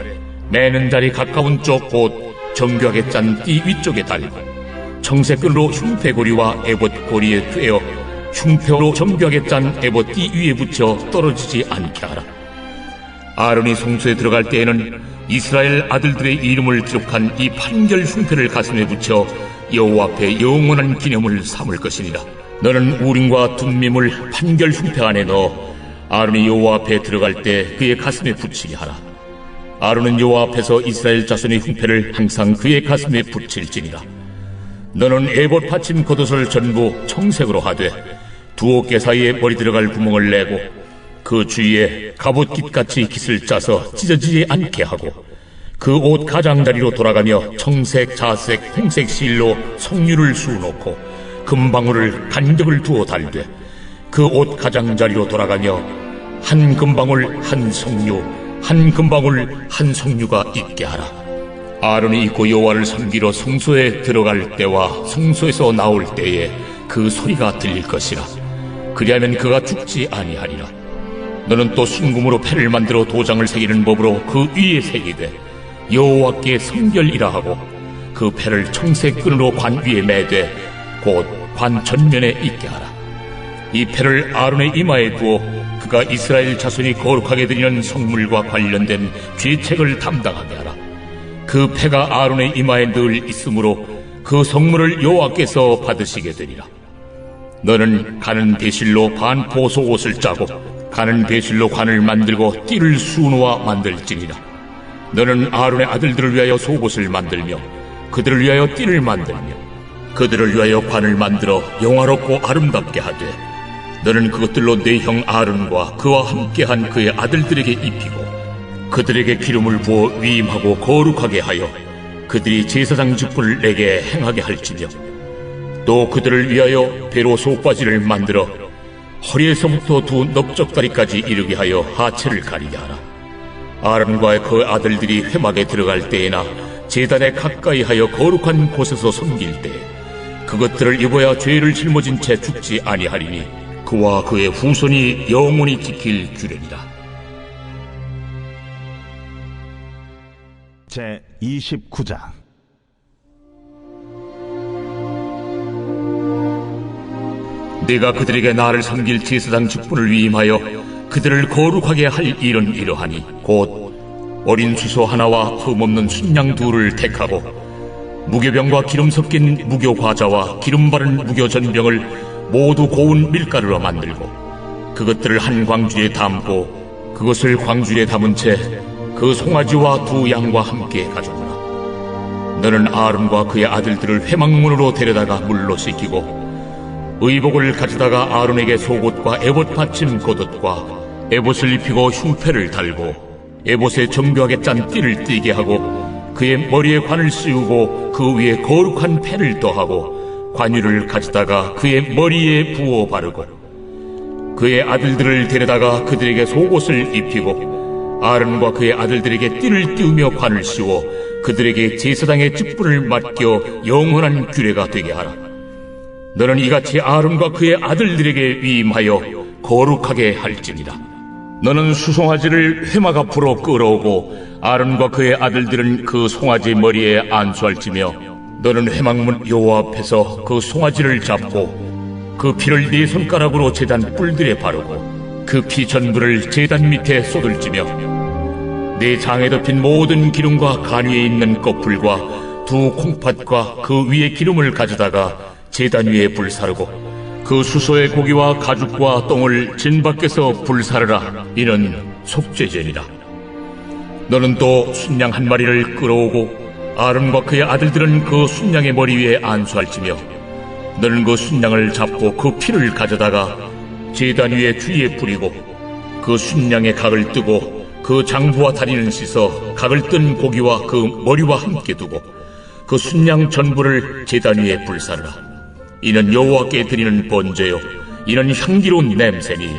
Speaker 3: 매는 자리 가까운 쪽 곧 정교하게 짠 띠 위쪽에 달고 청색끈으로 흉패고리와 에봇 고리에 꿰어 흉패로 정교하게 짠 에봇 띠 위에 붙여 떨어지지 않게 하라. 아론이 성소에 들어갈 때에는 이스라엘 아들들의 이름을 기록한 이 판결 흉패를 가슴에 붙여 여호와 앞에 영원한 기념을 삼을 것이니라. 너는 우림과 둠밈을 판결 흉패 안에 넣어 아론이 여호와 앞에 들어갈 때 그의 가슴에 붙이게 하라. 아론은 여호와 앞에서 이스라엘 자손의 흉패를 항상 그의 가슴에 붙일지니라. 너는 에봇 받침 겉옷을 전부 청색으로 하되 두 어깨 사이에 머리 들어갈 구멍을 내고 그 주위에 갑옷깃같이 깃을 짜서 찢어지지 않게 하고 그 옷 가장자리로 돌아가며 청색, 자색, 홍색 실로 석류를 수놓고 금방울을 간격을 두어 달되 그 옷 가장자리로 돌아가며 한 금방울 한 석류 한 금방울 한 석류가 있게 하라. 아론이 입고 여호와를 섬기러 성소에 들어갈 때와 성소에서 나올 때에 그 소리가 들릴 것이라. 그리하면 그가 죽지 아니하리라. 너는 또 순금으로 패를 만들어 도장을 새기는 법으로 그 위에 새기되 여호와께 성결이라 하고 그 패를 청색 끈으로 관 위에 매되 곧 관 전면에 있게 하라. 이 패를 아론의 이마에 두어 그가 이스라엘 자손이 거룩하게 드리는 성물과 관련된 죄책을 담당하게 하라. 그 패가 아론의 이마에 늘 있으므로 그 성물을 여호와께서 받으시게 되리라. 너는 가는 배실로 반 보석옷을 짜고 가는 배실로 관을 만들고 띠를 수놓아 만들지니라. 너는 아론의 아들들을 위하여 속옷을 만들며 그들을 위하여 띠를 만들며 그들을 위하여 관을 만들어 영화롭고 아름답게 하되 너는 그것들로 네 형 아론과 그와 함께한 그의 아들들에게 입히고 그들에게 기름을 부어 위임하고 거룩하게 하여 그들이 제사장 직분을 내게 행하게 할지며 또 그들을 위하여 배로 속바지를 만들어 허리에서부터 두 넓적다리까지 이르게 하여 하체를 가리게 하라. 아론과 그 아들들이 회막에 들어갈 때에나 제단에 가까이 하여 거룩한 곳에서 섬길 때에 그것들을 입어야 죄를 짊어진 채 죽지 아니하리니 그와 그의 후손이 영원히 지킬 규례니라.
Speaker 2: 제 29장
Speaker 3: 내가 그들에게 나를 섬길 제사장 직분을 위임하여 그들을 거룩하게 할 일은 이러하니 곧 어린 수소 하나와 흠없는 순양 둘을 택하고 무교병과 기름 섞인 무교과자와 기름 바른 무교전병을 모두 고운 밀가루로 만들고 그것들을 한 광주리에 담고 그것을 광주리에 담은 채 그 송아지와 두 양과 함께 가져오라. 너는 아론과 그의 아들들을 회막문으로 데려다가 물로 씻기고 의복을 가져다가 아론에게 속옷과 에봇 받침 겉옷과 에봇을 입히고 흉패를 달고 에봇에 정교하게 짠 띠를 띠게 하고 그의 머리에 관을 씌우고 그 위에 거룩한 패를 더하고 관유를 가져다가 그의 머리에 부어 바르고 그의 아들들을 데려다가 그들에게 속옷을 입히고 아론과 그의 아들들에게 띠를 띄우며 관을 씌워 그들에게 제사장의 직분을 맡겨 영원한 규례가 되게 하라. 너는 이같이 아론과 그의 아들들에게 위임하여 거룩하게 할지니라. 너는 수송아지를 회막 앞으로 끌어오고 아론과 그의 아들들은 그 송아지 머리에 안수할지며 너는 회막문 여호와 앞에서 그 송아지를 잡고 그 피를 네 손가락으로 제단 뿔들에 바르고 그 피 전부를 제단 밑에 쏟을지며 네 장에 덮인 모든 기름과 간 위에 있는 꺼풀과 두 콩팥과 그 위에 기름을 가져다가 제단 위에 불사르고 그 수소의 고기와 가죽과 똥을 진 밖에서 불사르라. 이는 속죄제니라. 너는 또 순양 한 마리를 끌어오고 아론과 그의 아들들은 그 순양의 머리 위에 안수할지며 너는 그 순양을 잡고 그 피를 가져다가 제단 위에 주위에 뿌리고 그 순양의 각을 뜨고 그 장부와 다리는 씻어 각을 뜬 고기와 그 머리와 함께 두고 그 순양 전부를 제단 위에 불사르라. 이는 여호와께 드리는 번제요 이는 향기로운 냄새니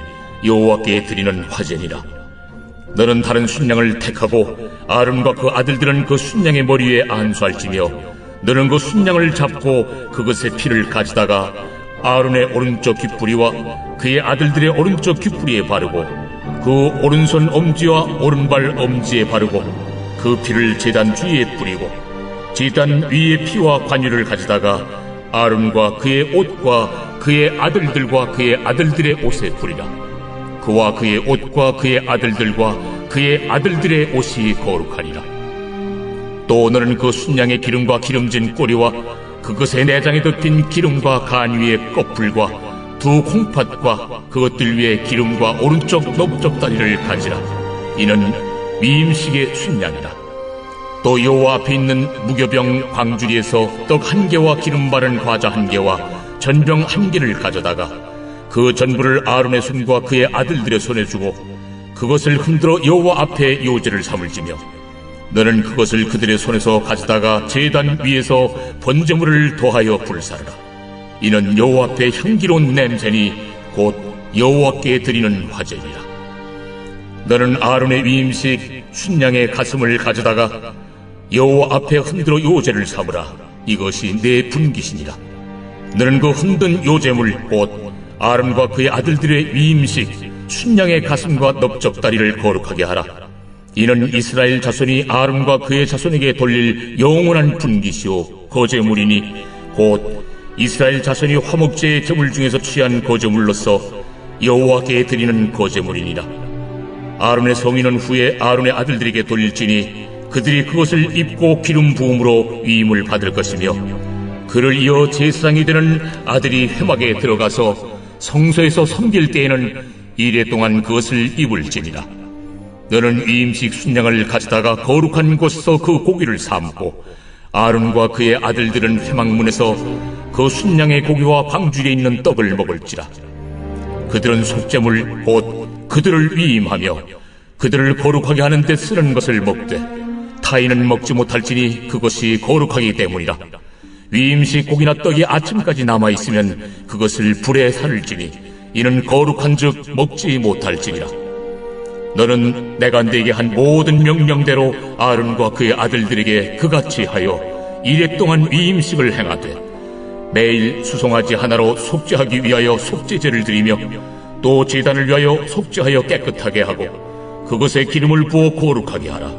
Speaker 3: 여호와께 드리는 화제니라. 너는 다른 순양을 택하고 아론과 그 아들들은 그 순양의 머리 위에 안수할지며 너는 그 순양을 잡고 그것의 피를 가져다가 아론의 오른쪽 귓뿌리와 그의 아들들의 오른쪽 귓뿌리에 바르고 그 오른손 엄지와 오른발 엄지에 바르고 그 피를 제단 주위에 뿌리고 제단 위에 피와 관유를 가져다가 아론과 그의 옷과 그의 아들들과 그의 아들들의 옷에 뿌리라. 그와 그의 옷과 그의 아들들과 그의 아들들의 옷이 거룩하리라. 또 너는 그 순양의 기름과 기름진 꼬리와 그것의 내장에 덮인 기름과 간 위에 꺼풀과 두 콩팥과 그것들 위에 기름과 오른쪽 넓적다리를 가지라. 이는 위임식의 순양이라. 또 여호와 앞에 있는 무교병 광주리에서 떡 한 개와 기름 바른 과자 한 개와 전병 한 개를 가져다가 그 전부를 아론의 손과 그의 아들들의 손에 주고 그것을 흔들어 여호와 앞에 요제를 삼을지며 너는 그것을 그들의 손에서 가져다가 제단 위에서 번제물을 더하여 불사르라. 이는 여호와 앞에 향기로운 냄새니 곧 여호와께 드리는 화제니라. 너는 아론의 위임식 순양의 가슴을 가져다가 여호와 앞에 흔들어 요제를 삼으라. 이것이 내 분깃이니라. 너는 그 흔든 요제물 곧 아론과 그의 아들들의 위임식 순양의 가슴과 넓적다리를 거룩하게 하라. 이는 이스라엘 자손이 아론과 그의 자손에게 돌릴 영원한 분깃이요 거제물이니 곧 이스라엘 자손이 화목제의 제물 중에서 취한 거제물로서 여호와께 드리는 거제물이니라. 아론의 성인은 후에 아론의 아들들에게 돌릴지니 그들이 그것을 입고 기름 부음으로 위임을 받을 것이며 그를 이어 제사장이 되는 아들이 회막에 들어가서 성소에서 섬길 때에는 이레 동안 그것을 입을지니라. 너는 위임식 순양을 가져다가 거룩한 곳에서 그 고기를 삶고 아론과 그의 아들들은 회막문에서 그 순양의 고기와 방주리에 있는 떡을 먹을지라. 그들은 속죄물 곧 그들을 위임하며 그들을 거룩하게 하는 데 쓰는 것을 먹되 타인은 먹지 못할지니 그것이 거룩하기 때문이라. 위임식 고기나 떡이 아침까지 남아있으면 그것을 불에 살을지니 이는 거룩한즉 먹지 못할지니라. 너는 내가 네게 한 모든 명령대로 아론과 그의 아들들에게 그같이 하여 이레 동안 위임식을 행하되 매일 수송아지 하나로 속죄하기 위하여 속죄제를 드리며 또 제단을 위하여 속죄하여 깨끗하게 하고 그것에 기름을 부어 거룩하게 하라.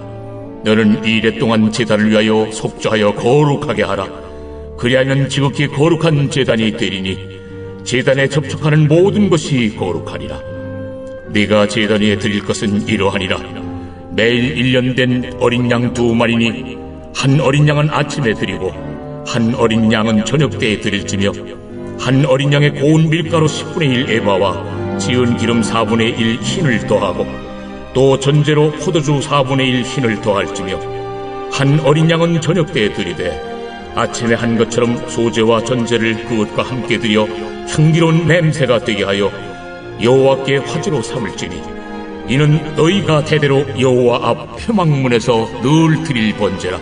Speaker 3: 너는 이레 동안 제단을 위하여 속죄하여 거룩하게 하라. 그리하면 지극히 거룩한 제단이 되리니 제단에 접촉하는 모든 것이 거룩하리라. 네가 제단 위에 드릴 것은 이러하니라. 매일 1년 된 어린 양 2마리니 한 어린 양은 아침에 드리고 한 어린 양은 저녁 때에 드릴지며 한 어린 양의 고운 밀가루 10분의 1 에바와 지은 기름 4분의 1 흰을 더하고 또 전제로 포도주 4분의 1 흰을 더할지며 한 어린 양은 저녁 때에 드리되 아침에 한 것처럼 소제와 전제를 그것과 함께 드려 향기로운 냄새가 되게 하여 여호와께 화제로 삼을지니 이는 너희가 대대로 여호와 앞 회막문에서 늘 드릴 번제라.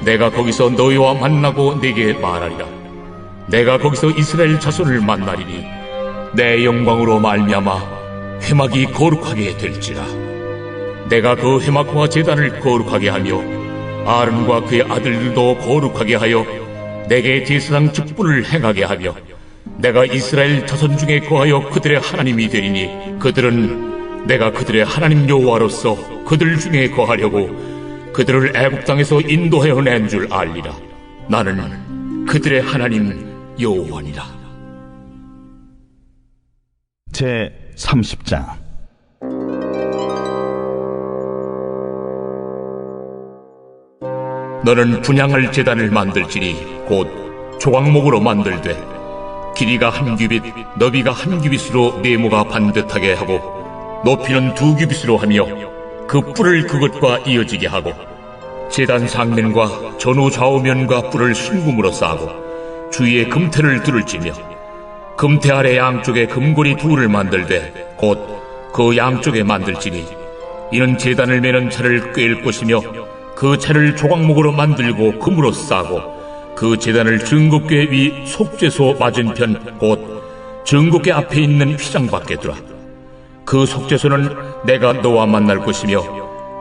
Speaker 3: 내가 거기서 너희와 만나고 네게 말하리라. 내가 거기서 이스라엘 자손을 만나리니 내 영광으로 말미암아 회막이 거룩하게 될지라. 내가 그 회막과 제단을 거룩하게 하며 아론과 그의 아들들도 거룩하게 하여 내게 제사장 직분을 행하게 하며 내가 이스라엘 자손 중에 거하여 그들의 하나님이 되리니 그들은 내가 그들의 하나님 여호와로서 그들 중에 거하려고 그들을 애굽 땅에서 인도하여 낸 줄 알리라. 나는 그들의 하나님 여호와니라.
Speaker 2: 제 30장.
Speaker 3: 너는 분향할 제단을 만들지니 곧 조각목으로 만들되 길이가 한 규빗, 너비가 한 규빗으로 네모가 반듯하게 하고 높이는 2규빗으로 하며 그 뿔을 그것과 이어지게 하고 제단 상면과 전후 좌우면과 뿔을 순금으로 싸고 주위에 금태를 두를지며 금태 아래 양쪽에 금고리 2를 만들되 곧 그 양쪽에 만들지니 이는 제단을 매는 차를 꿰일 것이며 그 차를 조각목으로 만들고 금으로 싸고 그 제단을 증거궤 위 속죄소 맞은편 곧 증거궤 앞에 있는 휘장 밖에 두라. 그 속죄소는 내가 너와 만날 것이며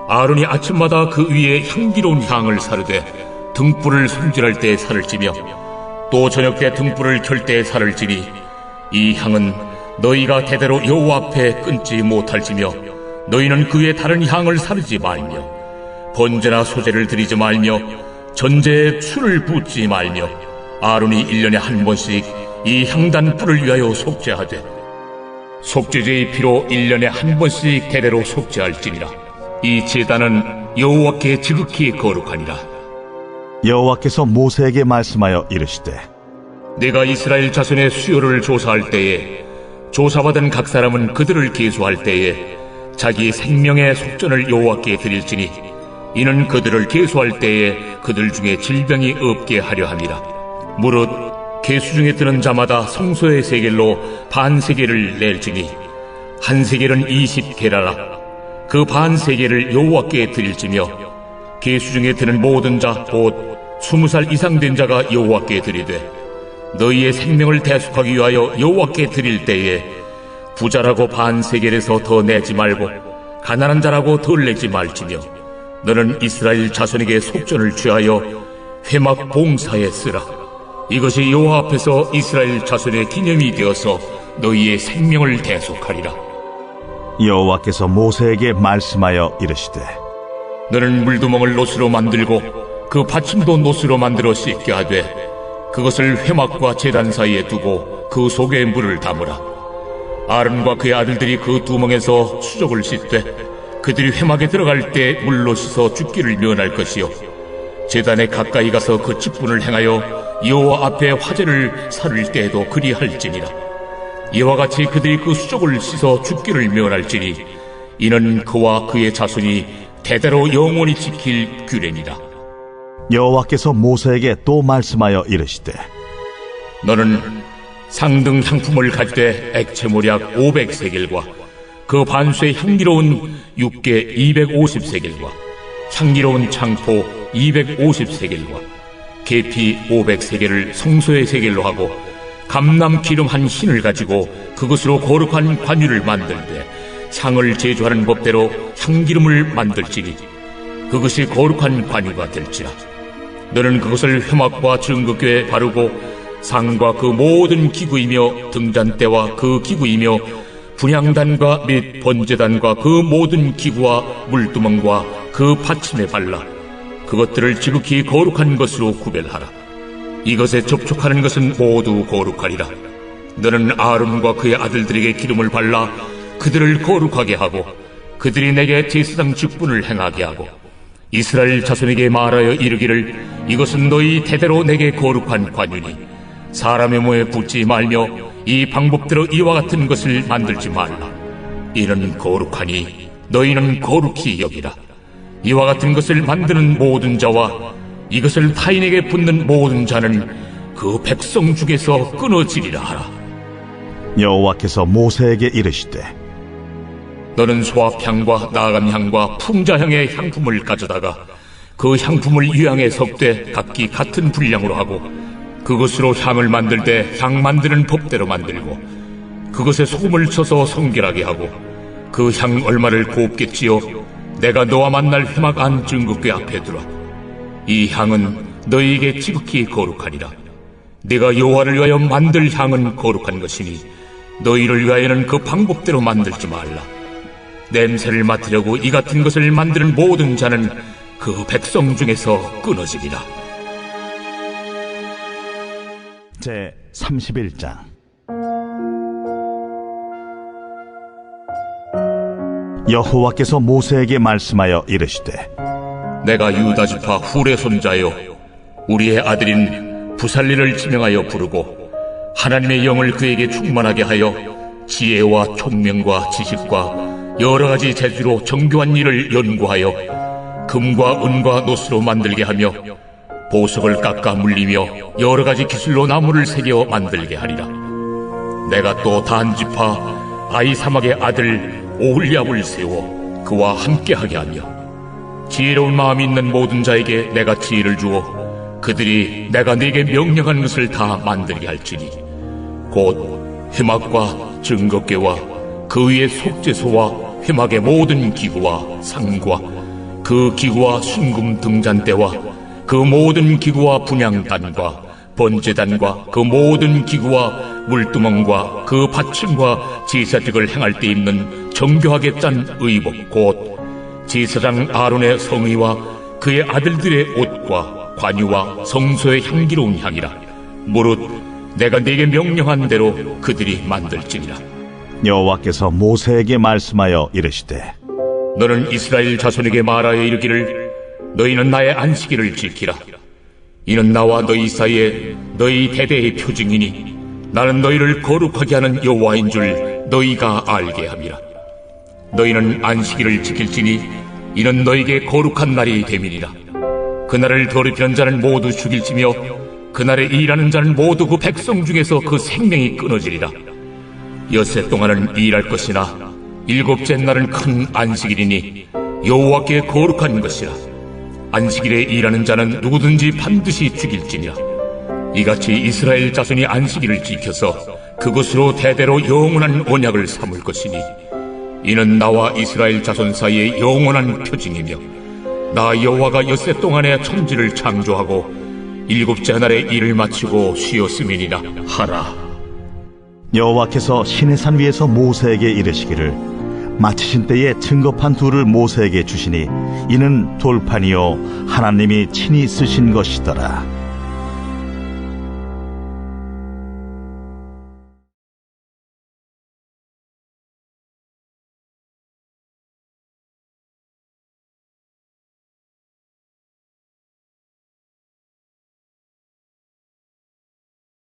Speaker 3: 아론이 아침마다 그 위에 향기로운 향을 사르되 등불을 손질할 때에 살을 찌며 또 저녁 때 등불을 켤 때에 살을 찌니 이 향은 너희가 대대로 여호와 앞에 끊지 못할지며 너희는 그 위에 다른 향을 사르지 말며 번제나 소제를 드리지 말며 전제에 술을 붓지 말며 아론이 1년에 한 번씩 이 향단 뿔을 위하여 속죄하되 속죄제의 피로 1년에 한 번씩 대대로 속죄할지니라. 이 제단은 여호와께 지극히 거룩하니라.
Speaker 2: 여호와께서 모세에게 말씀하여 이르시되
Speaker 3: 내가 이스라엘 자손의 수요를 조사할 때에 조사받은 각 사람은 그들을 계수할 때에 자기 생명의 속전을 여호와께 드릴지니 이는 그들을 계수할 때에 그들 중에 질병이 없게 하려 함이라. 무릇 계수 중에 드는 자마다 성소의 세겔로 반 세겔을 낼지니 한 세겔은 20게라라. 그 반 세겔을 여호와께 드릴지며 계수 중에 드는 모든 자 곧 20살 이상 된 자가 여호와께 드리되 너희의 생명을 대속하기 위하여 여호와께 드릴 때에 부자라고 반 세겔에서 더 내지 말고 가난한 자라고 덜 내지 말지며 너는 이스라엘 자손에게 속전을 취하여 회막 봉사에 쓰라. 이것이 여호와 앞에서 이스라엘 자손의 기념이 되어서 너희의 생명을 대속하리라.
Speaker 2: 여호와께서 모세에게 말씀하여 이르시되
Speaker 3: 너는 물두멍을 노스로 만들고 그 받침도 노스로 만들어 씻게 하되 그것을 회막과 제단 사이에 두고 그 속에 물을 담으라. 아론과 그의 아들들이 그 두멍에서 수족을 씻되 그들이 회막에 들어갈 때 물로 씻어 죽기를 면할 것이요 제단에 가까이 가서 그 직분을 행하여 여호와 앞에 화제를 살을 때에도 그리할지니라. 이와 같이 그들이 그 수족을 씻어 죽기를 면할지니 이는 그와 그의 자손이 대대로 영원히 지킬 규례니라.
Speaker 2: 여호와께서 모세에게 또 말씀하여 이르시되
Speaker 3: 너는 상등 향품을 가지되 액체모략 500세겔과 그 반수의 향기로운 육개 250세겔과 향기로운 창포 250세겔과 계피 500세겔을 성소의 세겔로 하고 감람 기름 한 흰을 가지고 그것으로 거룩한 관유를 만들되 향을 제조하는 법대로 향기름을 만들지니 그것이 거룩한 관유가 될지라. 너는 그것을 회막과 증거궤에 바르고 상과 그 모든 기구이며 등잔대와 그 기구이며 분향단과 및 번제단과 그 모든 기구와 물두멍과 그 받침에 발라 그것들을 지극히 거룩한 것으로 구별하라. 이것에 접촉하는 것은 모두 거룩하리라. 너는 아론과 그의 아들들에게 기름을 발라 그들을 거룩하게 하고 그들이 내게 제사장 직분을 행하게 하고 이스라엘 자손에게 말하여 이르기를 이것은 너희 대대로 내게 거룩한 관유니 사람의 몸에 붓지 말며 이 방법대로 이와 같은 것을 만들지 말라. 이는 거룩하니 너희는 거룩히 여기라. 이와 같은 것을 만드는 모든 자와 이것을 타인에게 붓는 모든 자는 그 백성 중에서 끊어지리라 하라.
Speaker 2: 여호와께서 모세에게 이르시되
Speaker 3: 너는 소합향과 나감향과 풍자향의 향품을 가져다가 그 향품을 유향에 섞되 각기 같은 분량으로 하고 그것으로 향을 만들 때 향 만드는 법대로 만들고 그것에 소금을 쳐서 성결하게 하고 그 향 얼마를 곱게 찌어 내가 너와 만날 회막 안 증거궤 앞에 두라. 이 향은 너희에게 지극히 거룩하니라. 네가 여호와를 위하여 만들 향은 거룩한 것이니 너희를 위하여는 그 방법대로 만들지 말라. 냄새를 맡으려고 이 같은 것을 만드는 모든 자는 그 백성 중에서 끊어지리라.
Speaker 2: 제 31장. 여호와께서 모세에게 말씀하여 이르시되
Speaker 3: 내가 유다 지파 훌의 손자여 우리의 아들인 부살리를 지명하여 부르고 하나님의 영을 그에게 충만하게 하여 지혜와 총명과 지식과 여러 가지 재주로 정교한 일을 연구하여 금과 은과 노스로 만들게 하며 보석을 깎아 물리며 여러 가지 기술로 나무를 새겨 만들게 하리라. 내가 또 단 지파 아이사막의 아들 오홀리압을 세워 그와 함께하게 하며 지혜로운 마음이 있는 모든 자에게 내가 지혜를 주어 그들이 내가 네게 명령한 것을 다 만들게 할지니 곧 회막과 증거궤와 그 위의 속죄소와 회막의 모든 기구와 상과 그 기구와 순금 등잔대와 그 모든 기구와 분향단과 번제단과 그 모든 기구와 물두멍과 그 받침과 제사직을 행할 때 입는 정교하게 짠 의복 곧 제사장 아론의 성의와 그의 아들들의 옷과 관유와 성소의 향기로운 향이라. 무릇 내가 네게 명령한 대로 그들이 만들지니라.
Speaker 2: 여호와께서 모세에게 말씀하여 이르시되
Speaker 3: 너는 이스라엘 자손에게 말하여 이르기를 너희는 나의 안식일을 지키라. 이는 나와 너희 사이에 너희 대대의 표징이니 나는 너희를 거룩하게 하는 여호와인 줄 너희가 알게 함이라. 너희는 안식일을 지킬지니 이는 너희에게 거룩한 날이 됨이니라. 그날을 더럽히는 자는 모두 죽일지며 그날에 일하는 자는 모두 그 백성 중에서 그 생명이 끊어지리라. 엿새 동안은 일할 것이나 일곱째 날은 큰 안식일이니 여호와께 거룩한 것이라. 안식일에 일하는 자는 누구든지 반드시 죽일지니라. 이같이 이스라엘 자손이 안식일을 지켜서 그것으로 대대로 영원한 언약을 삼을 것이니 이는 나와 이스라엘 자손 사이의 영원한 표징이며 나 여호와가 엿새 동안에 천지를 창조하고 일곱째 날에 일을 마치고 쉬었음이니라 하라.
Speaker 2: 여호와께서 시내산 위에서 모세에게 이르시기를 마치신 때에 증거판 둘을 모세에게 주시니 이는 돌판이요 하나님이 친히 쓰신 것이더라.